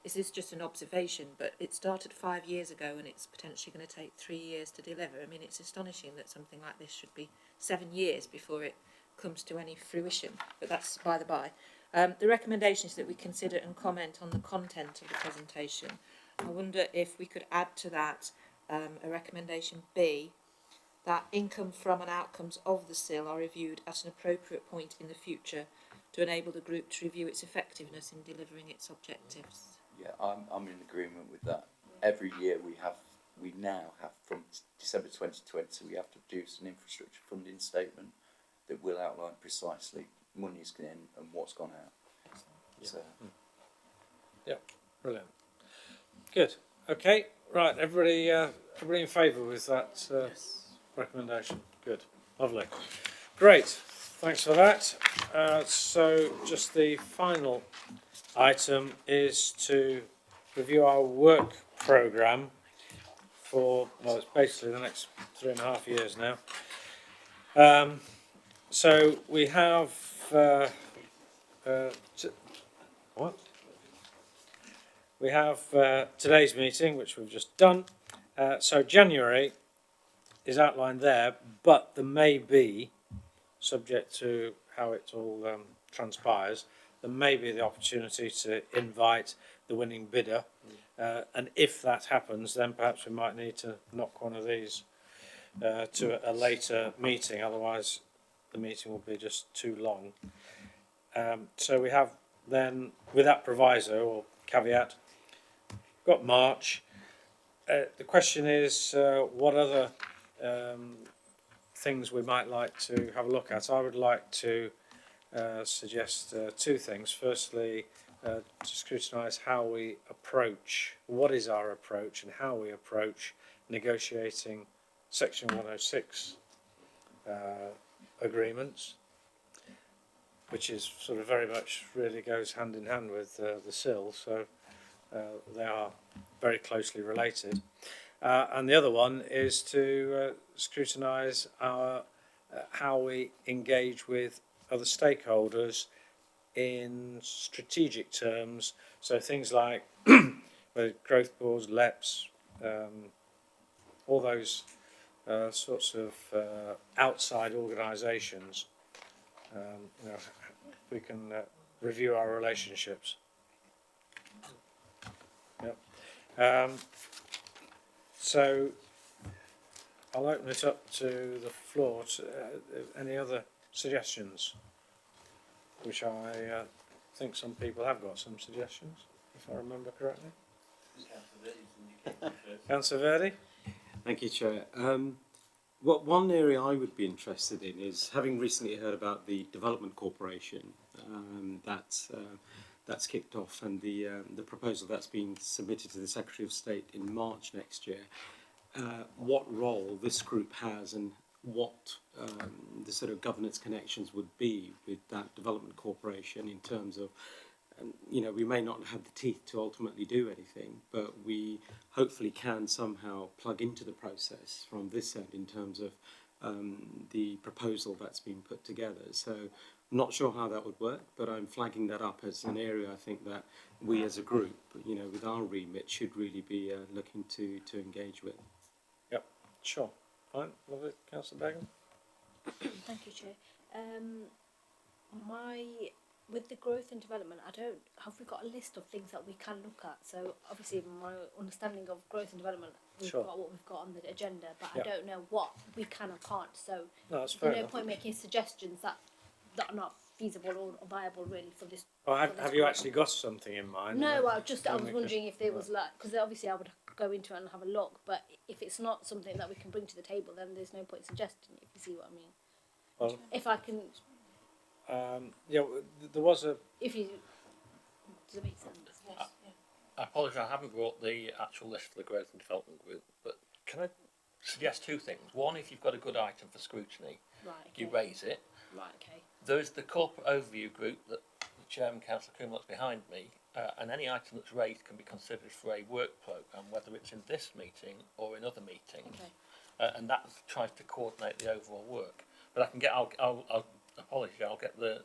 This is just an observation, but it started 5 years ago and it's potentially going to take 3 years to deliver. I mean, it's astonishing that something like this should be 7 years before it comes to any fruition, but that's by the by. The recommendation is that we consider and comment on the content of the presentation. I wonder if we could add to that a recommendation B, that income from and outcomes of the SIL are reviewed at an appropriate point in the future to enable the group to review its effectiveness in delivering its objectives. Yeah, I'm in agreement with that. Every year we now have, from December 2020, we have to produce an infrastructure funding statement that will outline precisely money's in and what's gone out. Yeah. So. Yeah, brilliant. Good. Okay. Right. Everybody in favour with that recommendation? Good. Lovely. Great. Thanks for that. So just the final item is to review our work programme for, well, it's basically the next 3.5 years now. So we have we have today's meeting, which we've just done. So January is outlined there, but there may be, subject to how it all transpires, there may be the opportunity to invite the winning bidder. And if that happens, then perhaps we might need to knock one of these to a later meeting. Otherwise, the meeting will be just too long. So we have then, with that proviso or caveat, got March. The question is, what other things we might like to have a look at. I would like to suggest two things. Firstly, to scrutinise how we approach, what is our approach and how we approach negotiating Section 106 agreements, which is sort of very much really goes hand in hand with the SIL, so they are very closely related. And the other one is to scrutinise our how we engage with other stakeholders in strategic terms. So things like growth boards, LEPs, all those sorts of outside organisations. You know, we can review our relationships. Yep. So I'll open it up to the floor. To, any other suggestions? Which I think some people have got some suggestions, if I remember correctly. Councillor Verdi. Thank you, Chair. One area I would be interested in is, having recently heard about the Development Corporation that's kicked off, and the proposal that's been submitted to the Secretary of State in March next year, what role this group has and what the sort of governance connections would be with that Development Corporation in terms of, you know, we may not have the teeth to ultimately do anything, but we hopefully can somehow plug into the process from this end in terms of the proposal that's been put together. So I'm not sure how that would work, but I'm flagging that up as an area I think that we as a group, you know, with our remit should really be looking to engage with. Yep, sure. Fine, lovely. Councillor Begum. Thank you, Chair. With the growth and development, have we got a list of things that we can look at? So obviously my understanding of growth and development, we've got what we've got on the agenda, but I don't know what we can or can't. So there's no point making suggestions that are not feasible or viable really for this. Well, have you actually got something in mind? No, I was wondering if there was because obviously I would go into it and have a look, but if it's not something that we can bring to the table, then there's no point suggesting it, if you see what I mean. Well, if I can... yeah, there was a... If you... Does it make sense? I apologise, I haven't brought the actual list for the Growth and Development Group, but can I suggest two things? One, if you've got a good item for scrutiny, you raise it. Right, okay. There's the corporate overview group that the Chairman, Councillor Kumlot's behind me, and any item that's raised can be considered for a work programme, whether it's in this meeting or in other meetings. Okay. And that tries to coordinate the overall work. But I can get, I'll apologize, I'll get the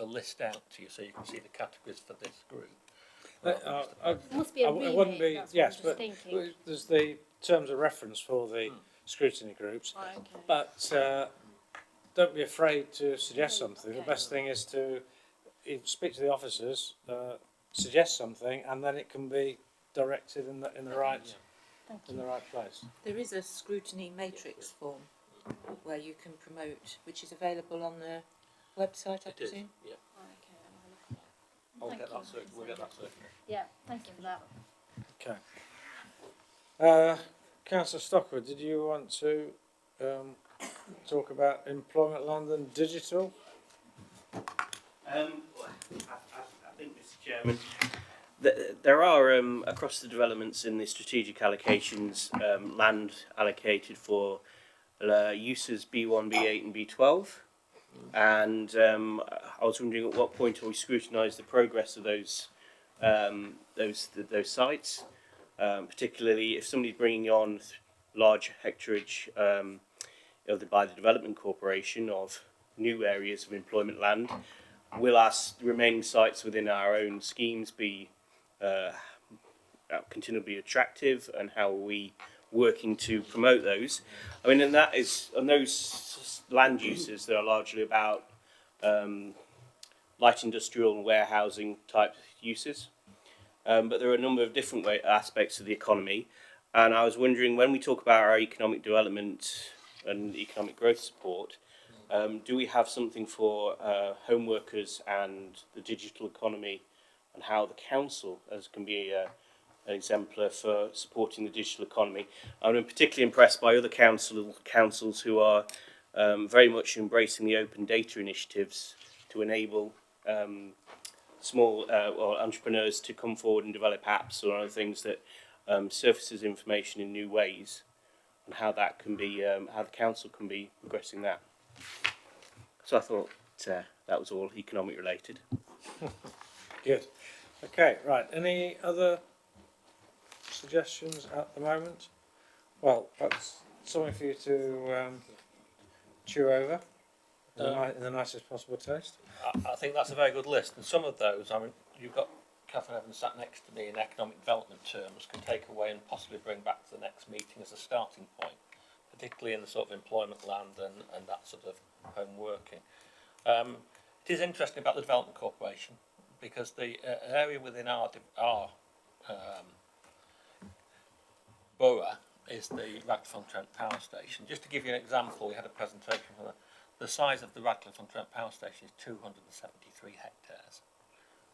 list out to you so you can see the categories for this group. Must be a remit, wouldn't be, that's yes, what I'm but just thinking. there's the terms of reference for the scrutiny groups. Right, okay. But don't be afraid to suggest something. Okay. The best thing is to speak to the officers, suggest something, and then it can be directed in the right place. There is a scrutiny matrix form where you can promote, which is available on the website, I presume. Yeah. We'll get that circulated. Yeah, thank you for that. Okay. Councillor Stockwood, did you want to talk about employment land and digital? I think, Mr. Chairman, there are across the developments in the strategic allocations land allocated for uses B1, B8 and B12, and I was wondering at what point are we scrutinise the progress of those sites, particularly if somebody's bringing on large hectareage by the Development Corporation of new areas of employment land. Will our remaining sites within our own schemes be continue to be attractive, and how are we working to promote those? I mean, and that is on those land uses that are largely about light industrial and warehousing type uses. but there are a number of different aspects of the economy. And I was wondering, when we talk about our economic development and economic growth support, do we have something for home workers and the digital economy, and how the council can be an exemplar for supporting the digital economy? I'm particularly impressed by other councils who are very much embracing the open data initiatives to enable small or entrepreneurs to come forward and develop apps or other things that surfaces information in new ways, and how that can be, how the council can be progressing that. So I thought that was all economic related. Good. Okay, right. Any other suggestions at the moment? Well, that's something for you to chew over in the nicest possible taste. I think that's a very good list, and some of those, I mean, you've got Catherine Evans sat next to me in economic development terms, can take away and possibly bring back to the next meeting as a starting point, particularly in the sort of employment land and that sort of home working. It is interesting about the Development Corporation, because the area within our borough is the Radcliffe-on-Trent Power Station. Just to give you an example, we had a presentation from the size of the Radcliffe-on-Trent Power Station is 273 hectares.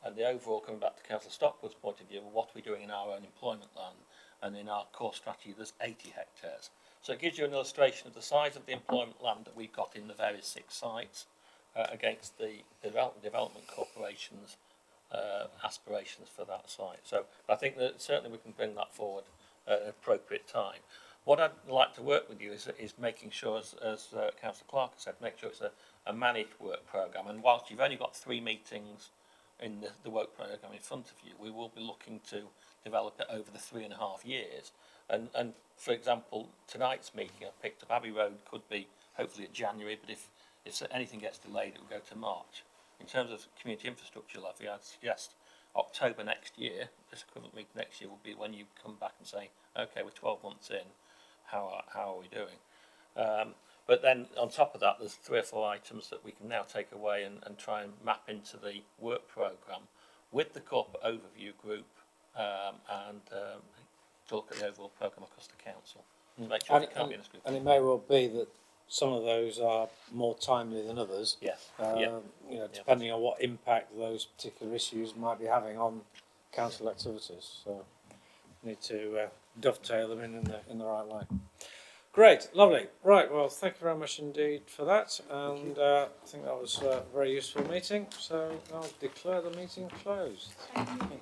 And the overall, coming back to Councillor Stockwood's point of view, what we're doing in our own employment land and in our core strategy, there's 80 hectares. So it gives you an illustration of the size of the employment land that we've got in the various 6 sites against the Development Corporation's aspirations for that site. So I think that certainly we can bring that forward at an appropriate time. What I'd like to work with you is making sure, as Councillor Clark has said, make sure it's a managed work programme. And whilst you've only got 3 meetings in the work programme in front of you, we will be looking to develop it over the 3.5 years. And for example, tonight's meeting I picked up, Abbey Road could be hopefully at January, but if anything gets delayed, it will go to March. In terms of community infrastructure levy, I'd suggest October next year. This equivalent meeting next year will be when you come back and say, okay, we're 12 months in, how are we doing? But then on top of that, there's 3 or 4 items that we can now take away and try and map into the work programme with the corporate overview group and to look at the overall programme across the council to make sure it can't be in a group. And it may well be that some of those are more timely than others. Yes. You know, depending on what impact those particular issues might be having on council activities. So you need to dovetail them in the right way. Great, lovely. Right, well, thank you very much indeed for that. And I think that was a very useful meeting. So I'll declare the meeting closed.